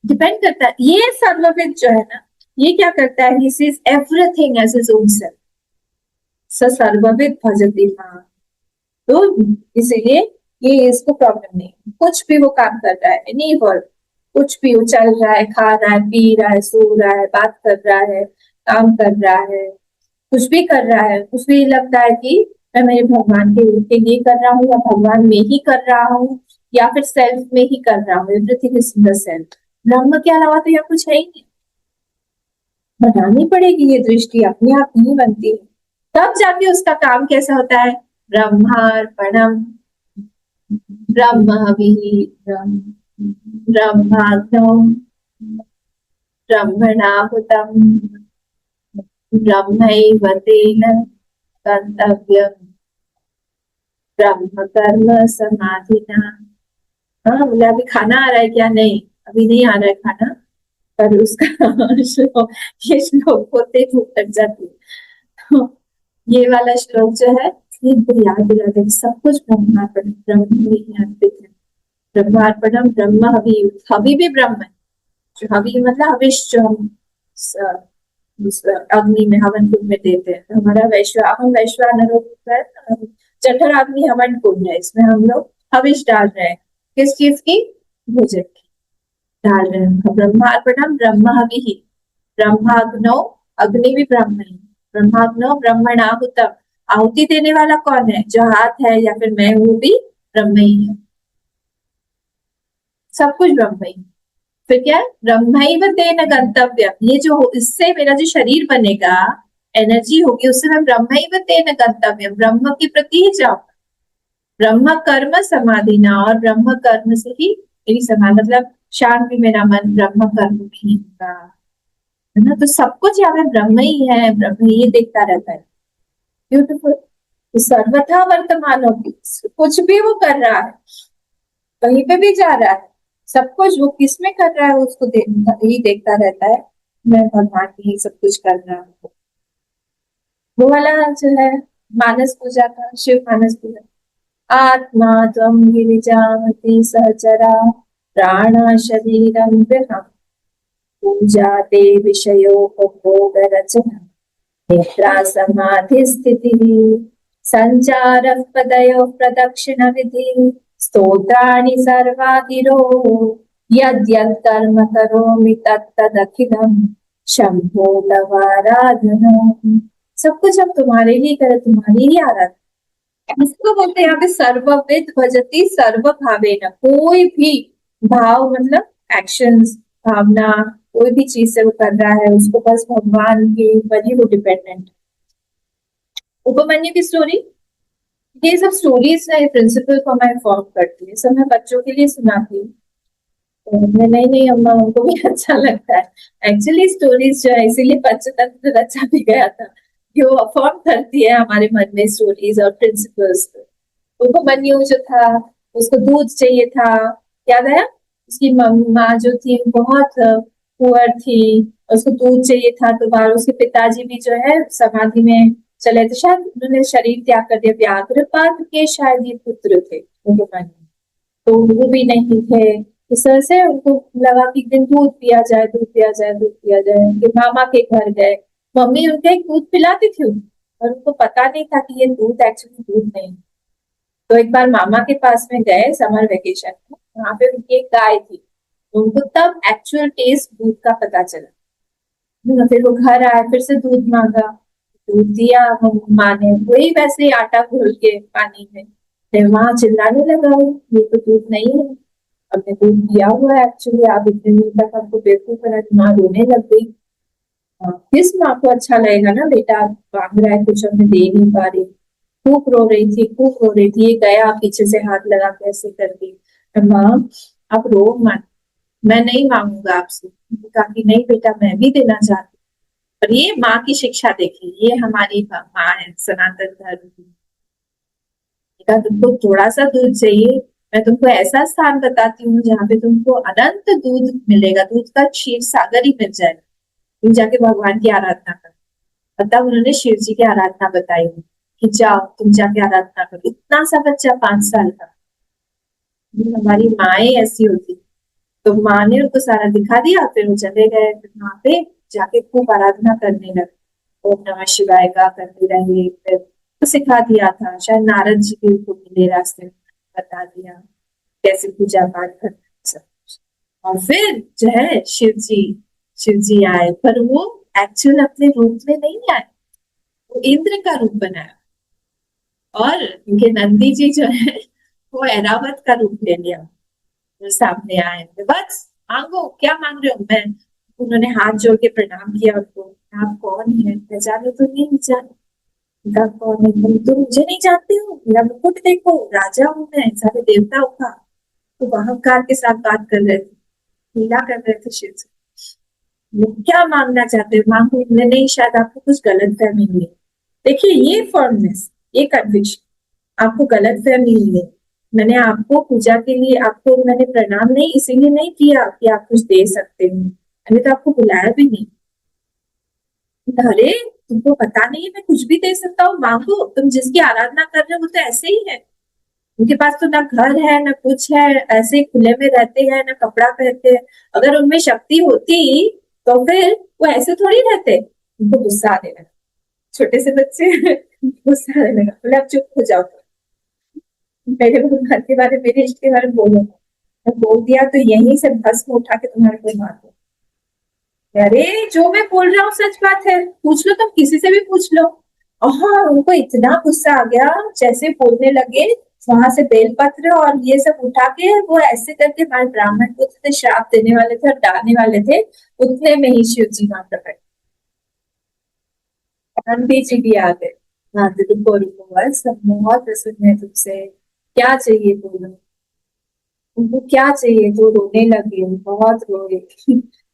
S1: डिपेंड करता है। ये सर्वविद जो है ना, ये क्या करता है, he sees everything as his own self, स सर्वविद भजति मां। तो इसीलिए ये इसको प्रॉब्लम नहीं, कुछ भी वो काम कर रहा है, एनी वर्क, कुछ भी वो चल रहा है, खा रहा है, पी रहा है, सो रहा है, बात कर रहा है, काम कर रहा है, कुछ भी कर रहा है, उसको ये लगता है कि मैं मेरे भगवान के लिए कर रहा हूँ, या भगवान में ही कर रहा हूँ, या फिर सेल्फ में ही कर रहा हूँ, everything is in the self. ब्रह्म के अलावा तो यहाँ कुछ है ही नहीं। बनानी पड़ेगी ये दृष्टि, अपने आप नहीं बनती है, तब जाके उसका काम कैसा होता है, ब्रह्मार्पणम ब्रह्मविहिरम ब्रह्माग्नौ ब्रह्मणाहुतम ब्रह्मैव तेन गंतव्यम ब्रह्म कर्म समाधिना। हाँ, बोले अभी खाना आ रहा है क्या, नहीं अभी नहीं आ रहा है खाना, पर उसका ये श्लोक होते भूख लग जाती है। तो ये वाला श्लोक जो है ये याद दिला दे, सब कुछ ब्रह्मार्पण ब्रह्म में ही अर्पित है। ब्रह्मार्पणम ब्रह्म हवि, हवि भी ब्रह्म है, जो हवि मतलब हविष, जो हम अग्नि में हवन कुंड में देते हैं। हमारा हम वैश्वानर है, जठराग्नि हवन कुंड है, इसमें हम लोग हविष डाल रहे हैं, किस चीज की, भोजन की डाल रहे हैं। ब्रह्मार्पणम ब्रह्म हवि, ब्रह्माग्नो, अग्नि भी ब्रह्म है, ब्रह्माग्नो ब्रह्मणाहुतम, आहुति देने वाला कौन है, जो हाथ है या फिर मैं हूँ, भी ब्रह्म ही है, सब कुछ ब्रह्म ही। फिर क्या, ब्रह्मैव तेन गंतव्यम, ये जो इससे मेरा जो शरीर बनेगा, एनर्जी होगी, उससे मैं ब्रह्मैव तेन गंतव्यम, ब्रह्म के प्रति ही जाऊंगा। ब्रह्म कर्म समाधिना, और ब्रह्म कर्म से ही मेरी समाधि, मतलब शांत भी मेरा मन ब्रह्म कर्म भी होगा, है ना। तो सब कुछ यहाँ पे ब्रह्म ही है, ब्रह्म ही देखता रहता है। ब्यूटीफुल। तो सर्वथा वर्तमान होगी, कुछ भी वो कर रहा है, कहीं पे भी जा रहा है, सब कुछ वो किस में कर रहा है, उसको ही देखता रहता है, मैं भगवान ही सब कुछ कर रहा हूँ। वो वाला जो है मानस पूजा का, शिव मानस पूजा, आत्मा त्वं गिरिजामति सहचरा प्राण शरीरं गृहम् पूजा ते विषयोपभोग रचना निद्रा समाधि स्थितिः संचारः पदयोः प्रदक्षिण विधि स्तोत्राणि सर्वा गिरो यद्यत् कर्म करोमि तत्तदखिलं शंभो तवाराधनम्। सब कुछ हम तुम्हारे लिए करें, तुम्हारी ही आराधना। इसको बोलते हैं यहाँ पे सर्वविद भजति सर्व भावेन, कोई भी भाव मतलब एक्शंस, भावना, कोई भी चीज से वो कर रहा है, उसको बस भगवान के ऊपर ही वो डिपेंडेंट। उपमन्यु की स्टोरी, ये सब स्टोरीज ना प्रिंसिपल को मैं फॉर्म करती है, सब मैं बच्चों के लिए सुनाती हूँ। तो नहीं अम्मा, उनको भी अच्छा लगता है एक्चुअली स्टोरीज जो है, इसीलिए पंचतंत्र रचा भी गया था, जो फॉर्म करती है हमारे मन में स्टोरीज और प्रिंसिपल्स। उपमन्यु जो था, उसको दूध चाहिए था, याद है, उसकी माँ जो थी बहुत पुअर थी, उसको दूध चाहिए था, तो बार उसके पिताजी भी जो है समाधि में चले थे, शायद उन्होंने शरीर त्याग कर दिया, व्याघ्रपाद के शायद ये पुत्र थे उपमन्यु, तो वो भी नहीं थे। इस तरह से उनको लगा कि एक दिन दूध पिया जाए, दूध पिया जाए, दूध पिया जाए। उनके मामा के घर गए, मम्मी उनका एक दूध पिलाती थी और उनको पता नहीं था कि ये दूध एक्चुअली दूध नहीं। तो एक बार मामा के पास में गए समर वेकेशन में, वहां पे उनकी एक गाय थी, उनको तब एक्चुअल टेस्ट दूध का पता चला। फिर वो घर आए, फिर से दूध मांगा, दूध दिया माँ ने, वही वैसे ही आटा घोल के पानी में। फिर वहां चिल्लाने लगा, ये तो दूध नहीं है, हमने दूध दिया हुआ है एक्चुअली, आप इतने दिन तक हमको बेवकूफ बना। माँ रोने लग गई। किस माँ को अच्छा लगेगा ना, बेटा मांग रहा है कुछ, हमने दे नहीं पा रही। खूब रो रही थी, खूब रो रही थी। ये गया पीछे से हाथ लगा के ऐसे कर दी, माँ आप रो मत, मैं नहीं मांगूंगा आपसे। कहा कि नहीं बेटा, मैं भी देना चाहती हूँ। और ये माँ की शिक्षा देखी, ये हमारी माँ है सनातन धर्म की। तुमको थोड़ा सा दूध चाहिए, मैं तुमको ऐसा स्थान बताती हूँ जहाँ पे तुमको अनंत दूध मिलेगा, दूध का क्षीर सागर ही मिल जाएगा। तुम जाके भगवान की आराधना करो। तब उन्होंने शिव जी की आराधना बताई कि जाओ तुम जाके आराधना करो। इतना सा बच्चा 5 साल का, हमारी माएँ ऐसी होती। तो माँ ने उनको सारा दिखा दिया, फिर वो चले गए। फिर वहां पे जाके खूब आराधना करने लगे, ओम नमः शिवाय का करते रहे। फिर तो सिखा दिया था, शायद नारद जी भी उनको मिले रास्ते में, बता दिया कैसे पूजा पाठ करना सब कुछ। और फिर जो है शिव जी आए, पर वो एक्चुअल अपने रूप में नहीं आए, वो इंद्र का रूप बनाया। और उनके नंदी जी जो है वो ऐरावत का रूप ले लिया, जो सामने आए। बस मांगो, क्या मांग रहे हो? मैं, उन्होंने हाथ जोड़ के प्रणाम किया उनको। आप कौन है? पहचाने तो नहीं पहचाने। कौन है तुम? मुझे नहीं जानते हो, मेरा मुकुट देखो, राजा हूँ मैं सारे देवताओं का। तो अहंकार के साथ बात कर रहे थे, लीला कर रहे थे शिव से। क्या मांगना चाहते हो? मांगो। नहीं, शायद आपको कुछ गलत फहमी हुई। देखिए ये फॉर्मनेस, ये कन्विक्शन, आपको गलत फहमी हुई है। मैंने आपको पूजा के लिए, आपको मैंने प्रणाम नहीं इसीलिए नहीं किया कि आप कुछ दे सकते हो, मैंने तो आपको बुलाया भी नहीं। अरे तुमको पता नहीं है मैं कुछ भी दे सकता हूँ, मांगो। तुम जिसकी आराधना कर रहे हो वो तो ऐसे ही है, उनके पास तो ना घर है ना कुछ है, ऐसे खुले में रहते हैं, ना कपड़ा पहनते हैं। अगर उनमें शक्ति होती तो फिर वो ऐसे थोड़ी रहते। उनको गुस्सा आने लगा, छोटे से बच्चे गुस्सा आने लगा, बोले अब चुप हो जाओ, मेरे भगवान के बारे में, मेरे इष्ट के बारे में बोलो। बोल दिया तो यहीं से भस्म उठा के तुम्हारे को मार दो। अरे जो मैं बोल रहा हूँ सच बात है, पूछ लो, तुम किसी से भी पूछ लो। हाँ, उनको इतना गुस्सा आ गया, जैसे बोलने लगे वहां से बेलपत्र और ये सब उठा के वो ऐसे करके हमारे ब्राह्मण को उतने श्राप देने वाले थे और डालने वाले थे, उतने में ही शिव जी वहां प्रकट। नंदी जी भी आ गए। हाँ तो तुमको बस बहुत प्रसन्न है तुमसे, क्या चाहिए बोलो। उनको क्या चाहिए? तो रोने लगे, बहुत रोए।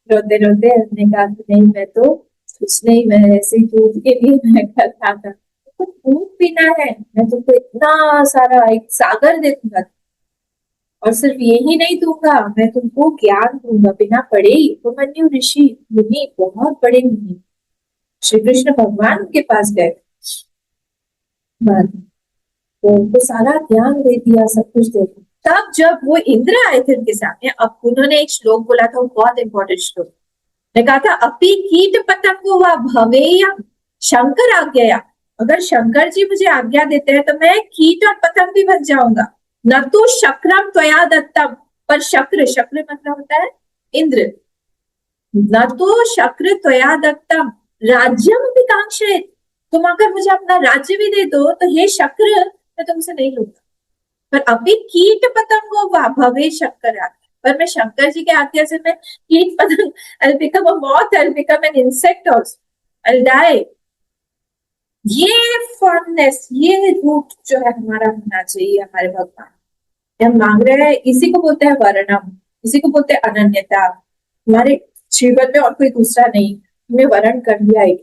S1: रोते रोते हमने कहा कि नहीं मैं तो कुछ नहीं, मैं ऐसे दूध के लिए मैं कर रहा था, तो दूध पीना है, मैं तुमको इतना सारा एक सागर दे दूंगा। और सिर्फ यही नहीं दूंगा, मैं तुमको ज्ञान दूंगा बिना पढ़े ही। उपमन्यु ऋषि मुनि, बहुत बड़े मुनि, श्री कृष्ण भगवान के पास गए, तो उनको सारा ज्ञान दे दिया, सब कुछ दे दिया। तब जब वो इंद्र आए थे उनके सामने, अब उन्होंने एक श्लोक बोला था, बहुत इंपॉर्टेंट श्लोक। ने कहा था अपि कीट पतंगो व भवेयम शंकर आज्ञया। अगर शंकर जी मुझे आज्ञा देते हैं तो मैं कीट और पतंग भी बन जाऊंगा। न तो शक्रम त्वया दत्तम, पर शक्र, शक्र मतलब होता है इंद्र। न तो शक्र त्वया दत्तम राज्यम विकांक्षित, तुम अगर मुझे अपना राज्य भी दे दो तो हे शक्र मैं तुमसे नहीं लूंगा। पर अभी कीट पतंगो वा भवे शंकर, पर मैं शंकर जी के आज्ञा से मैं कीट पतंग, I'll become a moth, I'll become an insect also, I'll die। ये फॉर्मनेस, ये रूट जो है हमारा होना चाहिए हमारे भगवान। हम मांग रहे हैं, इसी को बोलते हैं वर्णम, इसी को बोलते हैं अनन्यता। हमारे जीवन में और कोई दूसरा नहीं, हमने वर्ण कर लिया है।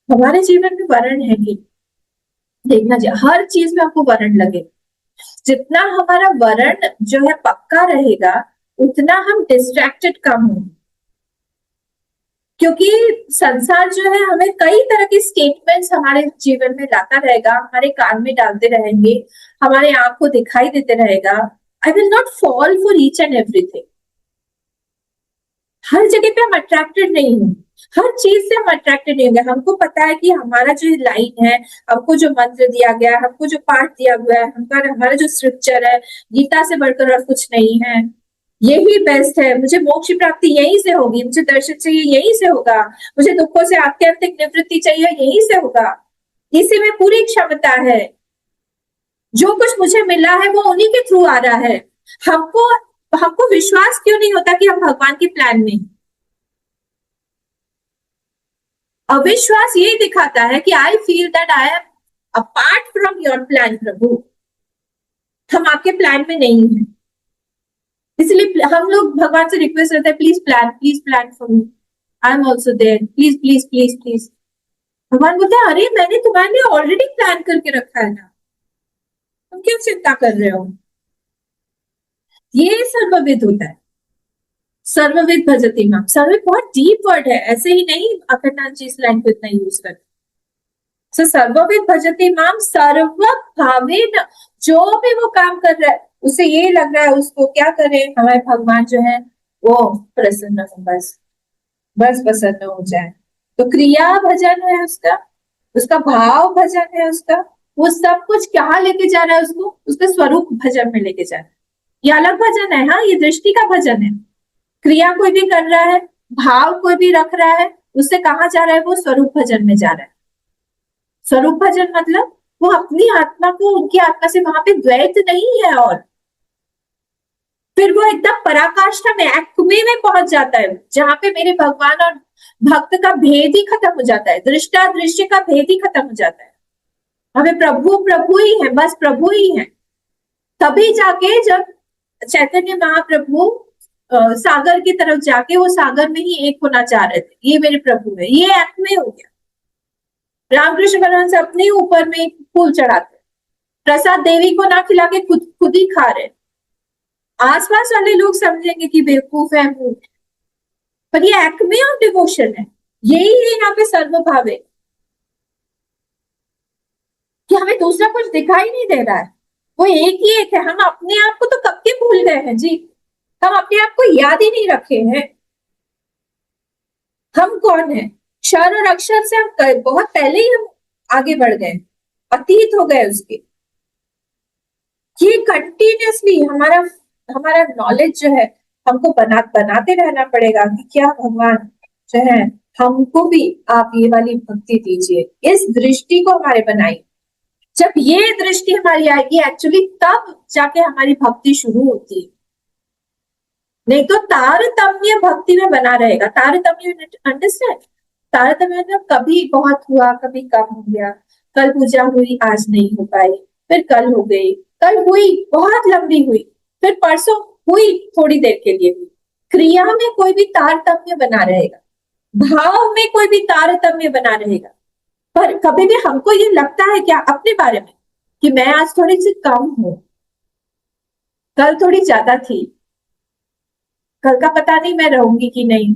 S1: हमारे जीवन में वर्ण है कि देखना चाहिए, हर चीज में आपको वर्ण लगे। जितना हमारा वर्ण जो है पक्का रहेगा उतना हम डिस्ट्रैक्टेड कम होंगे, क्योंकि संसार जो है हमें कई तरह के स्टेटमेंट्स हमारे जीवन में लाता रहेगा, हमारे कान में डालते रहेंगे, हमारे आंख को दिखाई देते रहेगा। I will not fall for each and everything. हर जगह पे हम अट्रैक्टेड नहीं होंगे, हर चीज से हम अट्रैक्टेड नहीं होंगे। हमको पता है कि हमारा जो लाइन है, हमको जो मंत्र दिया गया है, हमको जो पाठ दिया हुआ है, हमारा जो स्क्रिप्चर है, गीता से बढ़कर और कुछ नहीं है, यही बेस्ट है। मुझे मोक्ष प्राप्ति यहीं से होगी, मुझे दर्शन चाहिए यहीं से होगा, मुझे दुखों से आत्यंतिक निवृत्ति चाहिए यहीं से होगा, इसी में पूरी क्षमता है। जो कुछ मुझे मिला है वो उन्हीं के थ्रू आ रहा है। हमको विश्वास क्यों नहीं होता कि हम भगवान के प्लान में हैं? अविश्वास यही दिखाता है कि I feel that I am apart from your plan प्रभु, हम आपके प्लान में नहीं हैं। इसलिए हम लोग भगवान से रिक्वेस्ट करते हैं, please plan for me, I am also there, please please please please. भगवान बोलते हैं, अरे मैंने तुम्हारे लिए ऑलरेडी प्लान करके रखा है ना, तुम क्यों चिंता कर रहे हो? ये सर्वविद होता है, सर्वविद भजति माम। सर्वविद बहुत डीप वर्ड है, ऐसे ही नहीं अखंडानंद जी इस लाइन को इतना यूज करते। So, सर्वविद भजति माम, सर्व भावेन, जो भी वो काम कर रहा है उसे ये लग रहा है उसको क्या करें, हमारे भगवान जो है वो प्रसन्न हो, बस प्रसन्न हो जाए। तो क्रिया भजन है उसका भाव भजन है उसका, वो सब कुछ कहाँ लेके जा रहा है उसको, उसके स्वरूप भजन में लेके जा रहा है। ये अलग भजन है, हाँ, ये दृष्टि का भजन है। क्रिया कोई भी कर रहा है, भाव कोई भी रख रहा है, उससे कहाँ जा रहा है, वो स्वरूप भजन में जा रहा है। स्वरूप भजन मतलब वो अपनी आत्मा को उनकी आत्मा से वहां पे द्वैत नहीं है, और फिर वो एकदम पराकाष्ठा में एक्मे में पहुंच जाता है, जहां पे मेरे भगवान और भक्त का भेद ही खत्म हो जाता है, दृष्टा दृश्य का भेद ही खत्म हो जाता है। हमें प्रभु प्रभु ही है, बस प्रभु ही है। तभी जाके जब चैतन्य महाप्रभु सागर की तरफ जाके वो सागर में ही एक होना चाह रहे थे, ये मेरे प्रभु है, ये एक्मे हो गया। रामकृष्ण परमहंस अपने ऊपर में फूल चढ़ाते, प्रसाद देवी को ना खिला के खुद ही खा रहे। आसपास वाले लोग समझेंगे कि बेवकूफ है मूर्ख, पर ये एक्मे ऑफ डिवोशन है। यही है यहाँ पे सर्वभाव है कि हमें दूसरा कुछ दिखाई नहीं दे रहा है, वो एक ही एक है। हम अपने आप को तो कब के भूल गए हैं जी, हम अपने आप को याद ही नहीं रखे हैं। हम कौन है? क्षर और अक्षर से हम बहुत पहले ही हम आगे बढ़ गए, अतीत हो गए उसके। ये कंटिन्यूसली हमारा नॉलेज जो है हमको बनाते रहना पड़ेगा कि क्या भगवान जो है हमको भी आप ये वाली भक्ति दीजिए, इस दृष्टि को हमारे बनाइए। जब ये दृष्टि हमारी आएगी एक्चुअली, तब जाके हमारी भक्ति शुरू होती है। नहीं तो तारतम्य भक्ति में बना रहेगा। तारतम्य, अंडरस्टैंड? तारतम्य मतलब कभी बहुत हुआ, कभी कम हो गया। कल पूजा हुई, आज नहीं हो पाई, फिर कल हो गई, कल हुई बहुत लंबी हुई, फिर परसों हुई थोड़ी देर के लिए हुई। क्रिया में कोई भी तारतम्य बना रहेगा, भाव में कोई भी तारतम्य बना रहेगा। पर कभी भी हमको ये लगता है क्या अपने बारे में कि मैं आज थोड़ी सी कम हूं, कल थोड़ी ज्यादा थी, कल का पता नहीं मैं रहूंगी कि नहीं।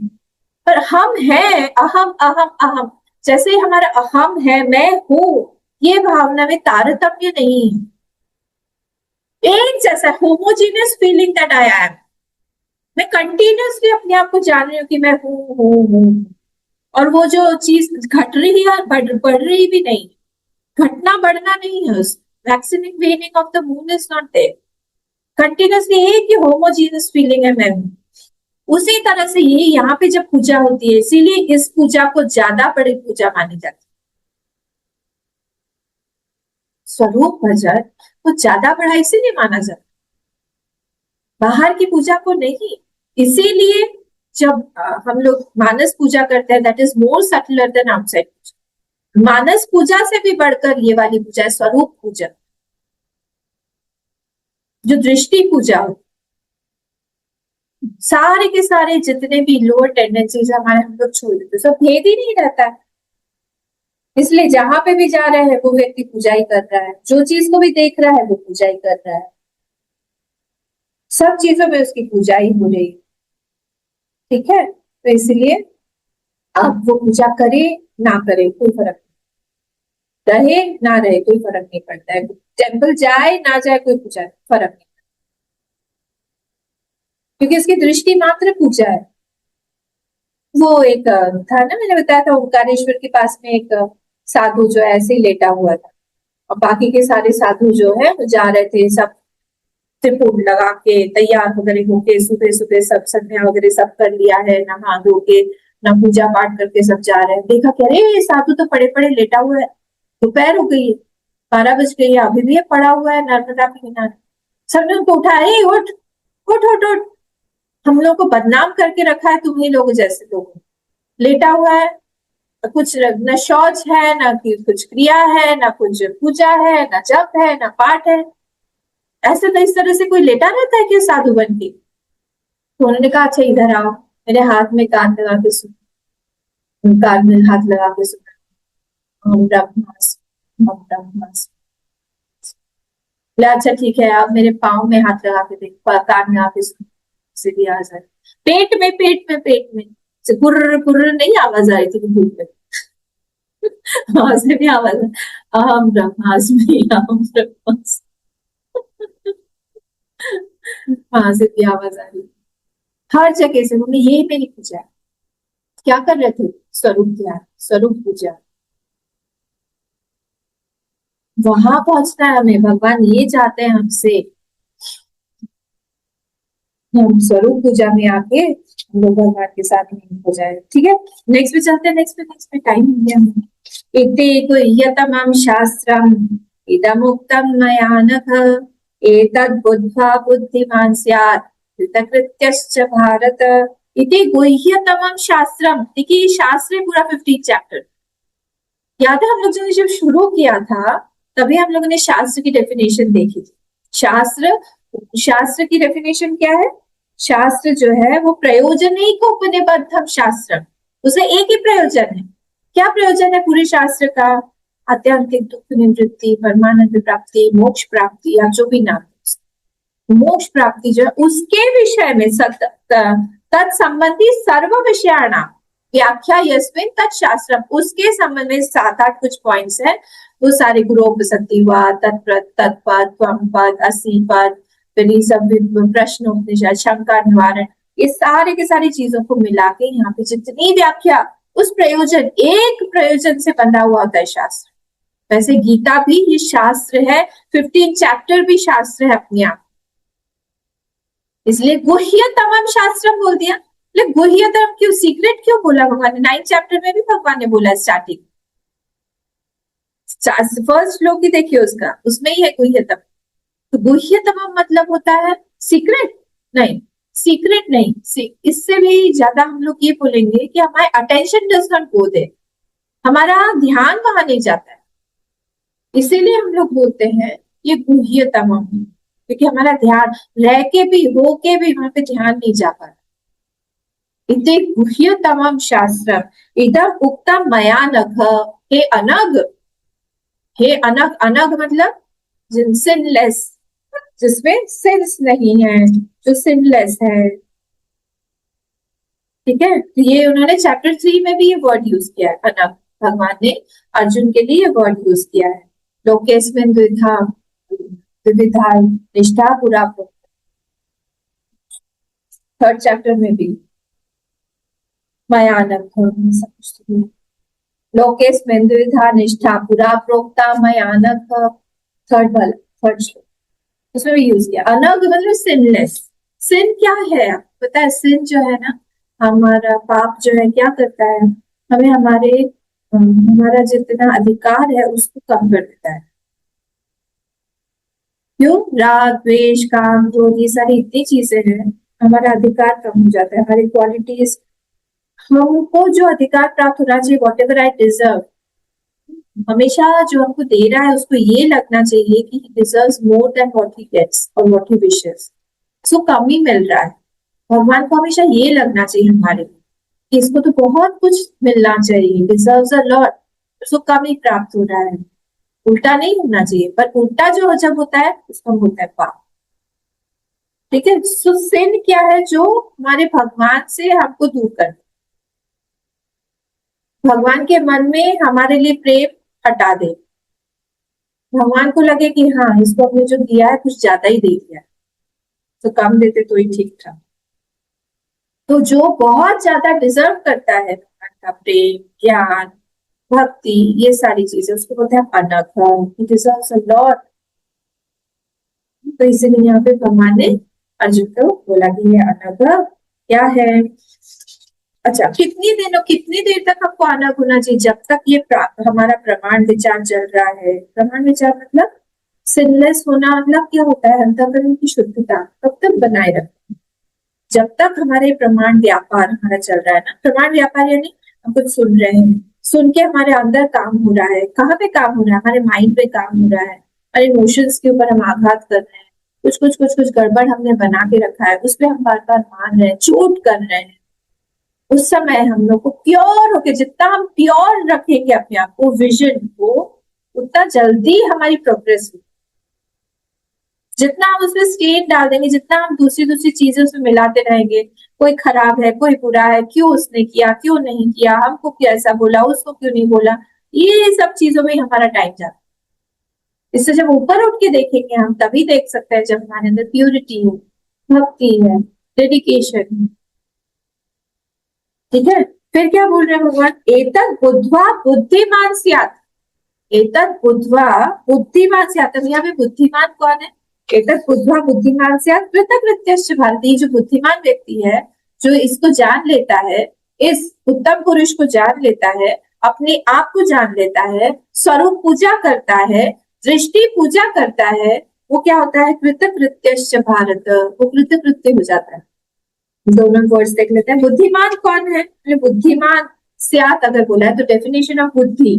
S1: पर हम हैं अहम अहम अहम, जैसे ही हमारा अहम है, मैं हूं, ये भावना में तारतम्य नहीं है। एक जैसा homogeneous feeling that I M, मैं कंटिन्यूसली अपने आप को जान रही हूँ कि मैं हूँ। और वो जो चीज घट रही है बढ़ रही भी नहीं, घटना बढ़ना नहीं है। Waxing waning of the moon is not there, continuously एक ही होमोजीनियस फीलिंग है मैं हूँ। उसी तरह से ये यहाँ पे जब पूजा होती है, इसीलिए इस पूजा को ज्यादा बड़ी पूजा मानी जाती है। स्वरूप भजन को ज्यादा बड़ा इसीलिए माना जाता, बाहर की पूजा को नहीं। इसीलिए जब हम लोग मानस पूजा करते हैं, that is more subtler than outside पूजा। मानस पूजा से भी बढ़कर ये वाली पूजा है स्वरूप पूजा, जो दृष्टि पूजा हो। सारे के सारे जितने भी लोअर टेंडेंसीज हमारे हम लोग छोड़ देते, सब भेद ही नहीं रहता है। इसलिए जहां पे भी जा रहे हैं वो व्यक्ति पूजा ही कर रहा है, जो चीज को भी देख रहा है वो पूजा ही कर रहा है, सब चीजों में उसकी पूजा ही हो रही है। ठीक है, तो इसलिए अब वो पूजा करे ना करे कोई फर्क नहीं, रहे ना रहे कोई फर्क नहीं पड़ता है। टेम्पल जाए ना जाए कोई पूजा फर्क नहीं, क्योंकि इसकी दृष्टि मात्र पूजा है। वो एक था ना, मैंने बताया था ओंकारेश्वर के पास में एक साधु जो ऐसे ही लेटा हुआ था, और बाकी के सारे साधु जो है वो जा रहे थे, सब त्रिपुट लगा के तैयार वगैरह होके, सुबह सुबह सब संध्या वगैरह सब कर लिया है, नहा धो के ना पूजा पाठ करके सब जा रहे हैं। देखा क्या, अरे ये साधु तो पड़े पड़े लेटा हुआ है, दोपहर हो गई है, 12 बज गई है, अभी भी ये पड़ा हुआ है नर्मदा के किनारे। सबने उनको उठाया, "ए, उठ उठ उठ उठ, हम लोग को बदनाम करके रखा है तुम्ही लोग जैसे लोग, लेटा हुआ है, कुछ न शौच है, ना कुछ क्रिया है, ना कुछ पूजा है, ना जप है, ना पाठ है, ऐसे तो इस तरह से कोई लेटा रहता है क्या साधु बन के?" तो उन्होंने कहा, अच्छा इधर आओ, मेरे हाथ में कान लगा के सुनो, कान में हाथ लगा के सुनो, ओम ब्रह्मास्मि ओम ब्रह्मास्मि। बोला, अच्छा ठीक है, आप मेरे पाँव में हाथ लगा के देखो, कान में आके सुनो, से भी आ जाए, पेट में पेट में पेट में से कुर्र कुर्र नहीं आवाज आ रही थी भूल में, वहां से भी आवाज, अहम ब्रह्मास्मि अहम ब्रह्मास्मि, वहां से भी आवाज आ रही, हर जगह से। उन्होंने यही मैंने पूछा, क्या कर रहे थे? स्वरूप ध्यान, स्वरूप पूजा, वहां पहुंचना है हमें। भगवान ये चाहते हैं हमसे, हम स्वरूप पूजा में आके हम लोग भगवान के साथ नहीं हो जाए। ठीक है, नेक्स्ट पे चलते हैं, नेक्स्ट पे टाइम हो गया हमें। इति गुह्यतमं शास्त्रम् इदमुक्तं मया नघ एतद् बुद्ध्वा बुद्धिमान् स्यात् कृतकृत्यश्च भारत। इति गुह्यतमं शास्त्रम्, देखिए ये शास्त्र है पूरा 15 चैप्टर। याद है हम लोग ने जब शुरू किया था तभी हम लोगों ने शास्त्र की डेफिनेशन देखी थी। शास्त्र की डेफिनेशन क्या है? शास्त्र जो है वो प्रयोजनैक उपनिबद्धम शास्त्र, उसे एक ही प्रयोजन है। क्या प्रयोजन है पूरे शास्त्र का? आत्यंतिक दुख निवृत्ति, परमानंद प्राप्ति, मोक्ष प्राप्ति, या जो भी नाम है, मोक्ष प्राप्ति जो है उसके विषय में तत्संबंधी सर्व विषयाणाम व्याख्या यस्मिन् तत्शास्त्रम, उसके संबंध में 7-8 कुछ पॉइंट्स है, वो सारे गुरोपसक्तिवाद, तत्पद, तत्पद, त्वमपद, असीपद, फिर ये सब प्रश्न उपनिषद, शंका निवारण, ये सारे के सारी चीजों को मिला के यहाँ पे जितनी व्याख्या, उस प्रयोजन, एक प्रयोजन से बंधा हुआ होता है शास्त्र। वैसे गीता भी ये शास्त्र है, 15 चैप्टर भी शास्त्र है अपने आप, इसलिए गुह्यतमं शास्त्रम बोल दिया। गुह्यतम क्यों, सीक्रेट क्यों बोला भगवान ने? 9 चैप्टर में भी भगवान ने बोला स्टार्टिंग, फर्स्ट श्लोक ही देखिए उसका, उसमें ही है गुह्यतम। तो गुह्यतम मतलब होता है सीक्रेट नहीं, सीक्रेट नहीं, इससे भी ज्यादा हम लोग ये बोलेंगे कि हमारे attention does not go there, हमारा ध्यान वहां नहीं जाता है, इसीलिए हम लोग बोलते हैं ये गुह्यतम, क्योंकि हमारा ध्यान रह के भी हो के भी वहां पे ध्यान नहीं जा पा रहा। इति गुह्यतमं शास्त्रम इदम उक्तम मया नघ, हे अनग, हे अनग, अनग मतलब सिनलेस, जिसमें सिंस नहीं है, जो सिनलेस है। ठीक है, तो ये उन्होंने चैप्टर 3 में भी ये वर्ड यूज किया है, अनग, भगवान ने अर्जुन के लिए ये वर्ड यूज किया है। लोकेस्मिन् द्विविधा निष्ठा पुरा, 3rd चैप्टर में भी मया नघ, लोकेस्मिन् द्विविधा निष्ठा पुरा प्रोक्ता मया नघ, 3rd श्लोक, उसमें भी यूज किया। अनग मतलब सिनलेस। सिन क्या है पता है? सिन जो है ना, हमारा पाप जो है क्या करता है, हमें हमारा जितना अधिकार है उसको कम कर देता है। क्यों? राग, द्वेष, काम, क्रोध, ये सारी इतनी चीजें हैं, हमारा अधिकार कम हो जाता है, हमारी क्वालिटीज, हमको जो अधिकार प्राप्त होना चाहिए, वॉट एवर आई डिजर्व, हमेशा जो हमको दे रहा है उसको ये लगना चाहिए कि he deserves more than what he gets or what he wishes, उसको कम ही मिल रहा है। भगवान को हमेशा ये लगना चाहिए हमारे कि इसको तो बहुत कुछ मिलना चाहिए, deserves a lot, उसको कम ही प्राप्त हो रहा है। उल्टा नहीं होना चाहिए, पर उल्टा जो जब होता है उसको होता है पाप। ठीक है, सो सिन क्या है? जो हमारे भगवान से हमको दूर कर, भगवान के मन में हमारे लिए प्रेम हटा दे, भगवान को लगे कि हाँ इसको हमने जो दिया है कुछ ज्यादा ही दे दिया, तो कम देते तो ही ठीक था। तो जो बहुत ज्यादा डिजर्व करता है भगवान का प्रेम, ज्ञान, भक्ति, ये सारी चीजें, उसको बोलते हैं अनघ। ही डिजर्व्स अ लॉट। तो इसीलिए यहाँ पे भगवान ने अर्जुन को बोला कि ये अनघ क्या है। अच्छा, कितनी देर तक हमको अनघ होना चाहिए? जब तक ये हमारा प्रमाण विचार चल रहा है। प्रमाण विचार मतलब सिनलेस होना, मतलब क्या होता है? अंतःकरण की शुद्धता तब तक बनाए रखना। जब तक हमारे प्रमाण व्यापार हमारा चल रहा है ना, प्रमाण व्यापार यानी हम कुछ सुन रहे हैं, सुन के हमारे अंदर काम हो रहा है। कहाँ पे काम हो रहा है? हमारे माइंड पे काम हो रहा है, हमारे इमोशंस के ऊपर हम आघात कर रहे हैं, कुछ गड़बड़ हमने बना के रखा है, उस पर हम बार बार मान रहे हैं, चोट कर रहे हैं। उस समय हम लोग को प्योर होके, जितना हम प्योर रखेंगे अपने आप को, विजन को, उतना जल्दी हमारी प्रोग्रेस होगी। जितना हम उसमें स्टेन डाल देंगे, जितना हम दूसरी चीजें उसमें मिलाते रहेंगे, कोई खराब है, कोई बुरा है, क्यों उसने किया, क्यों नहीं किया, हमको कैसा बोला, उसको क्यों नहीं बोला, ये सब चीजों में हमारा टाइम जाता है। इससे जब ऊपर उठ के देखेंगे हम, तभी देख सकते हैं जब हमारे अंदर प्योरिटी है, भक्ति है, डेडिकेशन है। ठीक है, फिर क्या बोल रहे हैं भगवान? एतत् बुद्ध्वा बुद्धिमान स्यात्। एतत् बुद्ध्वा बुद्धिमान स्यात्। यहाँ पे बुद्धिमान कौन है? एतत् बुद्ध्वा बुद्धिमान स्यात् कृतकृत्यश्च भारत। ये जो बुद्धिमान व्यक्ति है, जो इसको जान लेता है, इस उत्तम पुरुष को जान लेता है, अपने आप को जान लेता है, स्वरूप पूजा करता है, दृष्टि पूजा करता है, वो क्या होता है? कृतकृत्यश्च भारत, वो कृतकृत्य हो जाता है। दोनों वर्ड्स देख लेते हैं। बुद्धिमान कौन है? बुद्धिमान स्यात् अगर बोला है तो डेफिनेशन ऑफ बुद्धि,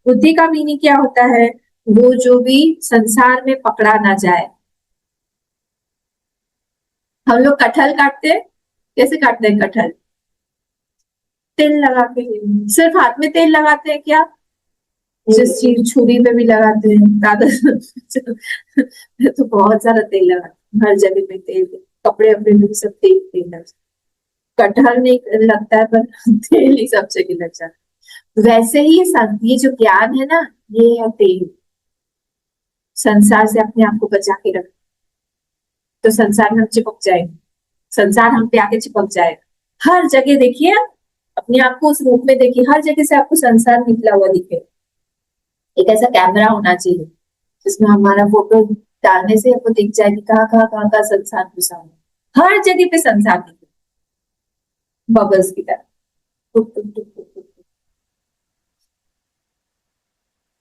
S1: बुद्धि का मीनिंग क्या होता है? वो जो भी संसार में पकड़ा ना जाए। हम लोग कटहल काटते हैं, कैसे काटते हैं कटहल? तेल लगा के। सिर्फ हाथ में तेल लगाते हैं क्या? जिस चीज छुरी पे भी लगाते हैं, कागज तो बहुत सारा तेल लगाते हैं, हर जगह पे तेल, कपड़े अपने भी सब तेल लगता है। कटहल नहीं लगता है, पर तेल ही सब जगह लग जाता है। वैसे ही ये जो ज्ञान है ना, ये है तेल। संसार से अपने आप को बचा के रख, तो संसार में हम चिपक जाएंगे, संसार हम पे आके चिपक जाएगा। हर जगह देखिए, अपने आप को उस रूप में देखिए, हर जगह से आपको संसार निकला हुआ दिखे। एक ऐसा कैमरा होना चाहिए जिसमें हमारा फोटो डालने से आपको दिख जाए कि कहाँ का संसार घुसा है। हर जगह पे संसार दिखे, बबल्स की तरह। टुक टुक टुक टुक टुक।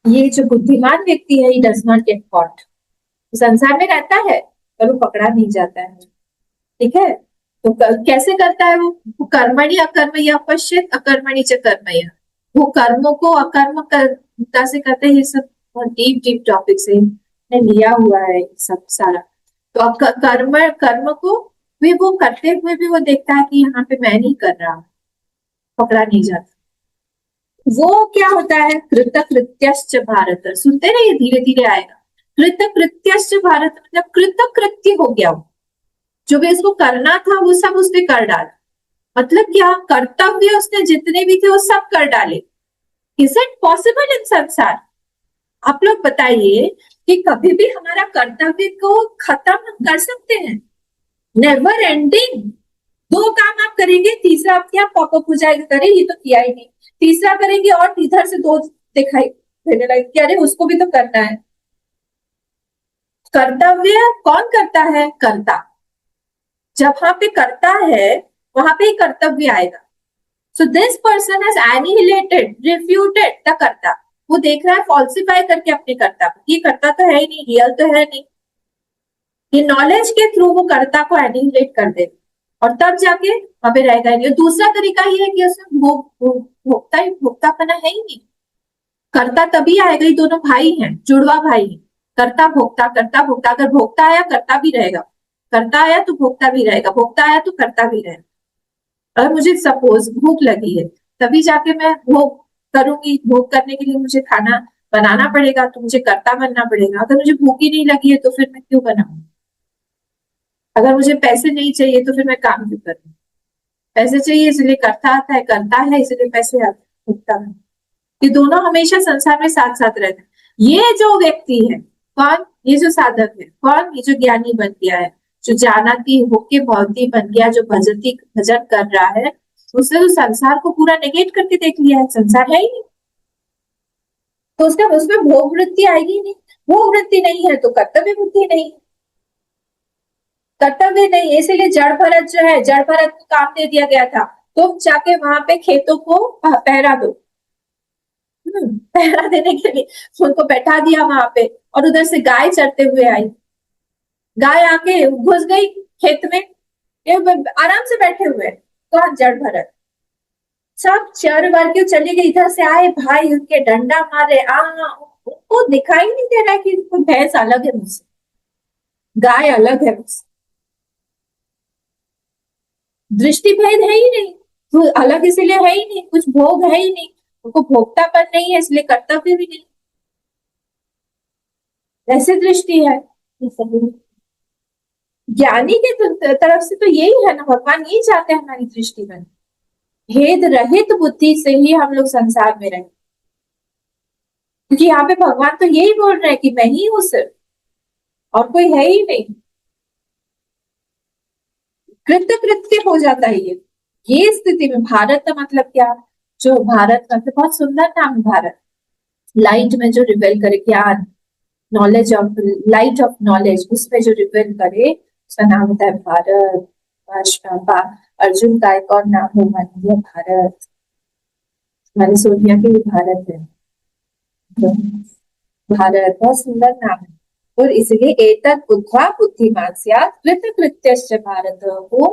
S1: ये जो बुद्धिमान व्यक्ति है, he does not get caught। संसार में रहता है पर वो पकड़ा नहीं जाता है। ठीक है, तो कैसे करता है वो? कर्मणि अकर्मया पश्येत् अकर्मणि च कर्मया। वो कर्मों को अकर्मकता से करते हैं। ये सब बहुत डीप टॉपिक से लिया हुआ है सब सारा। तो कर्म को भी वो करते हुए भी वो देखता है कि यहाँ पे मैं नहीं कर रहा, पकड़ा नहीं जाता। वो क्या होता है? कृतकृत्यश्च भारत। सुनते रहिए, धीरे धीरे आएगा। कृतकृत्यश्च भारत मतलब कृतकृत्य हो गया वो, जो भी इसको करना था वो सब उसने कर डाला। मतलब क्या? कर्तव्य उसने जितने भी थे वो सब कर डाले। इज इट पॉसिबल इन संसार? आप लोग बताइए कि कभी भी हमारा कर्तव्य को खत्म हम कर सकते हैं? Never ending. 2 काम आप करेंगे, तीसरा अपने आप पॉपअप हो जाएगा, करे ये तो किया ही नहीं। तीसरा करेंगे और इधर से 2 दिखाई देने लगे कि अरे उसको भी तो करना है। कर्तव्य कौन करता है? कर्ता। जब वहां पे करता है वहां पे ही कर्तव्य आएगा। So this person has annihilated, refuted the कर्ता। वो देख रहा है फॉल्सिफाई करके अपने कर्ता को, ये कर्ता तो है ही नहीं, रियल तो है नहीं। ये नॉलेज के थ्रू वो कर्ता को एनिहिलेट कर देगा और तब जाके वहां पे रहेगा ही नहीं। दूसरा तरीका ये है कि उसमें भोक्तापना है ही नहीं। कर्ता तभी आएगा, ये दोनों भाई हैं, जुड़वा भाई हैं। कर्ता भोक्ता। अगर भोक्ता आया कर्ता भी रहेगा, कर्ता आया तो भोक्ता भी रहेगा, भोक्ता आया तो कर्ता भी रहेगा। अगर मुझे सपोज भूख लगी है, तभी जाके मैं भोग करूंगी। भोग करने के लिए मुझे खाना बनाना पड़ेगा, तो मुझे कर्ता बनना पड़ेगा। अगर मुझे भूख ही नहीं लगी है तो फिर मैं क्यों बनाऊं? अगर मुझे पैसे नहीं चाहिए तो फिर मैं काम क्यों करूं? पैसे चाहिए इसलिए कर्ता आता है, कर्ता है इसलिए पैसे आते हैं, भोक्ता है। ये दोनों हमेशा संसार में साथ साथ रहते हैं। ये जो व्यक्ति है कौन? ये जो साधक है कौन? ये जो ज्ञानी बन गया है, जो जानाती होके भवती बन गया, जो भजती भजन कर रहा है, उसने तो संसार को पूरा नेगेट करके देख लिया है, संसार है ही नहीं, तो उसमें भोग वृत्ति आएगी ही नहीं। भोग वृत्ति नहीं है तो कर्तव्य बुद्धि नहीं, कर्तव्य नहीं है, इसीलिए जड़ भरत जो है, जड़ भरत को काम दे दिया गया था, तुम जाके वहां पे खेतों को पहरा दो। पहरा देने के लिए उनको बैठा दिया वहां पे, और उधर से गाय चरते हुए आई, गाय आके घुस गई खेत में, ये आराम से बैठे हुए, तो जड़ भरत सब चर वर के चले गए, इधर से आए भाई, उनके डंडा मारे, उनको दिखाई नहीं दे रहा कि कोई भैंस अलग है मुझसे, गाय अलग है मुझसे, दृष्टि भेद है ही नहीं, तो अलग इसलिए है ही नहीं, कुछ भोग है ही नहीं, उनको भोक्तापन नहीं है, इसलिए कर्तव्य भी नहीं, ऐसी दृष्टि है। ज्ञानी के तरफ से तो यही है ना, भगवान यही चाहते हैं हमारी दृष्टि बने, भेद रहित बुद्धि से ही हम लोग संसार में रहें, क्योंकि यहाँ पे भगवान तो यही बोल रहे हैं कि मैं ही हूं सिर्फ, और कोई है ही नहीं। कृत्य कृत्य हो जाता है ये स्थिति में। भारत का मतलब क्या, जो भारत मतलब बहुत सुंदर नाम है भारत, लाइट में जो रिवेल करे, ज्ञान, knowledge of, light of knowledge, उसमें जो रिवेल करे, उसका नाम होता है भारत। अर्जुन का एक और नाम है मानवीय भारत, हमारे सोनिया के भी भारत है, भारत बहुत सुंदर नाम है। और इसलिए एतत् बुद्ध्वा बुद्धिमान स्यात् कृतकृत्यश्च भारत, वो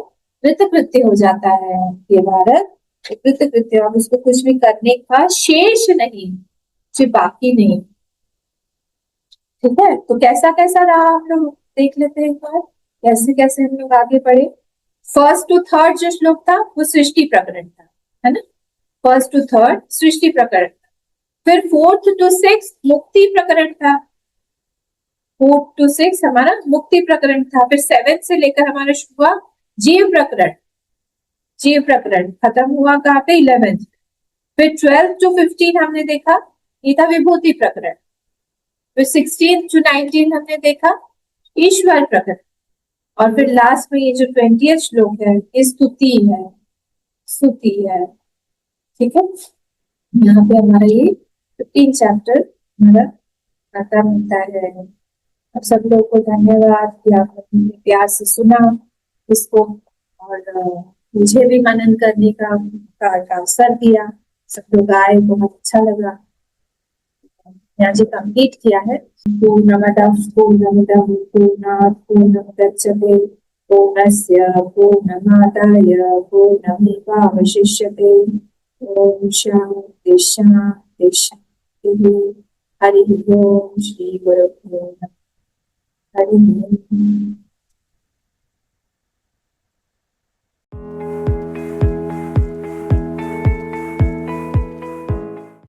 S1: कृतकृत्य हो जाता है ये भारत, कृतकृत्य, और उसको कुछ भी करने का शेष नहीं, जो बाकी नहीं। ठीक है, तो कैसा कैसा रहा हम लोग देख लेते हैं एक बार, कैसे कैसे हम लोग आगे बढ़े। फर्स्ट टू थर्ड जो श्लोक था वो सृष्टि प्रकरण था, है ना, फर्स्ट टू थर्ड सृष्टि प्रकरण था। फिर फोर्थ टू सिक्स मुक्ति प्रकरण था, 4 to 6 हमारा मुक्ति प्रकरण था। फिर 7 से लेकर हमारा शुरू हुआ जीव प्रकरण, जीव प्रकरण खत्म हुआ कहाँ पे 11th। फिर 12 to 15 हमने देखा, ये था विभूति प्रकरण। फिर 16 to 19 हमने देखा ईश्वर प्रकरण, और फिर लास्ट में ये जो 20th श्लोक है ये स्तुति है, स्तुति है। ठीक है, यहाँ पे हमारा ये 15 चैप्टर हमारा खत्म होता है। अब सब लोगों को धन्यवाद कि आप अपने प्यार से सुना इसको, और मुझे भी मनन करने का अवसर दिया, सब लोग आए, बहुत अच्छा लगा। यहाँ जी कंप्लीट किया है, पूर्णमदः पूर्णमिदं पूर्णात् पूर्णमुदच्यते पूर्णस्य पूर्णमादाय पूर्णमेवावशिष्यते। ओम शांति शांति शांति। हरि ओम। श्री गुरुभ्यो नमः। हरि ओम।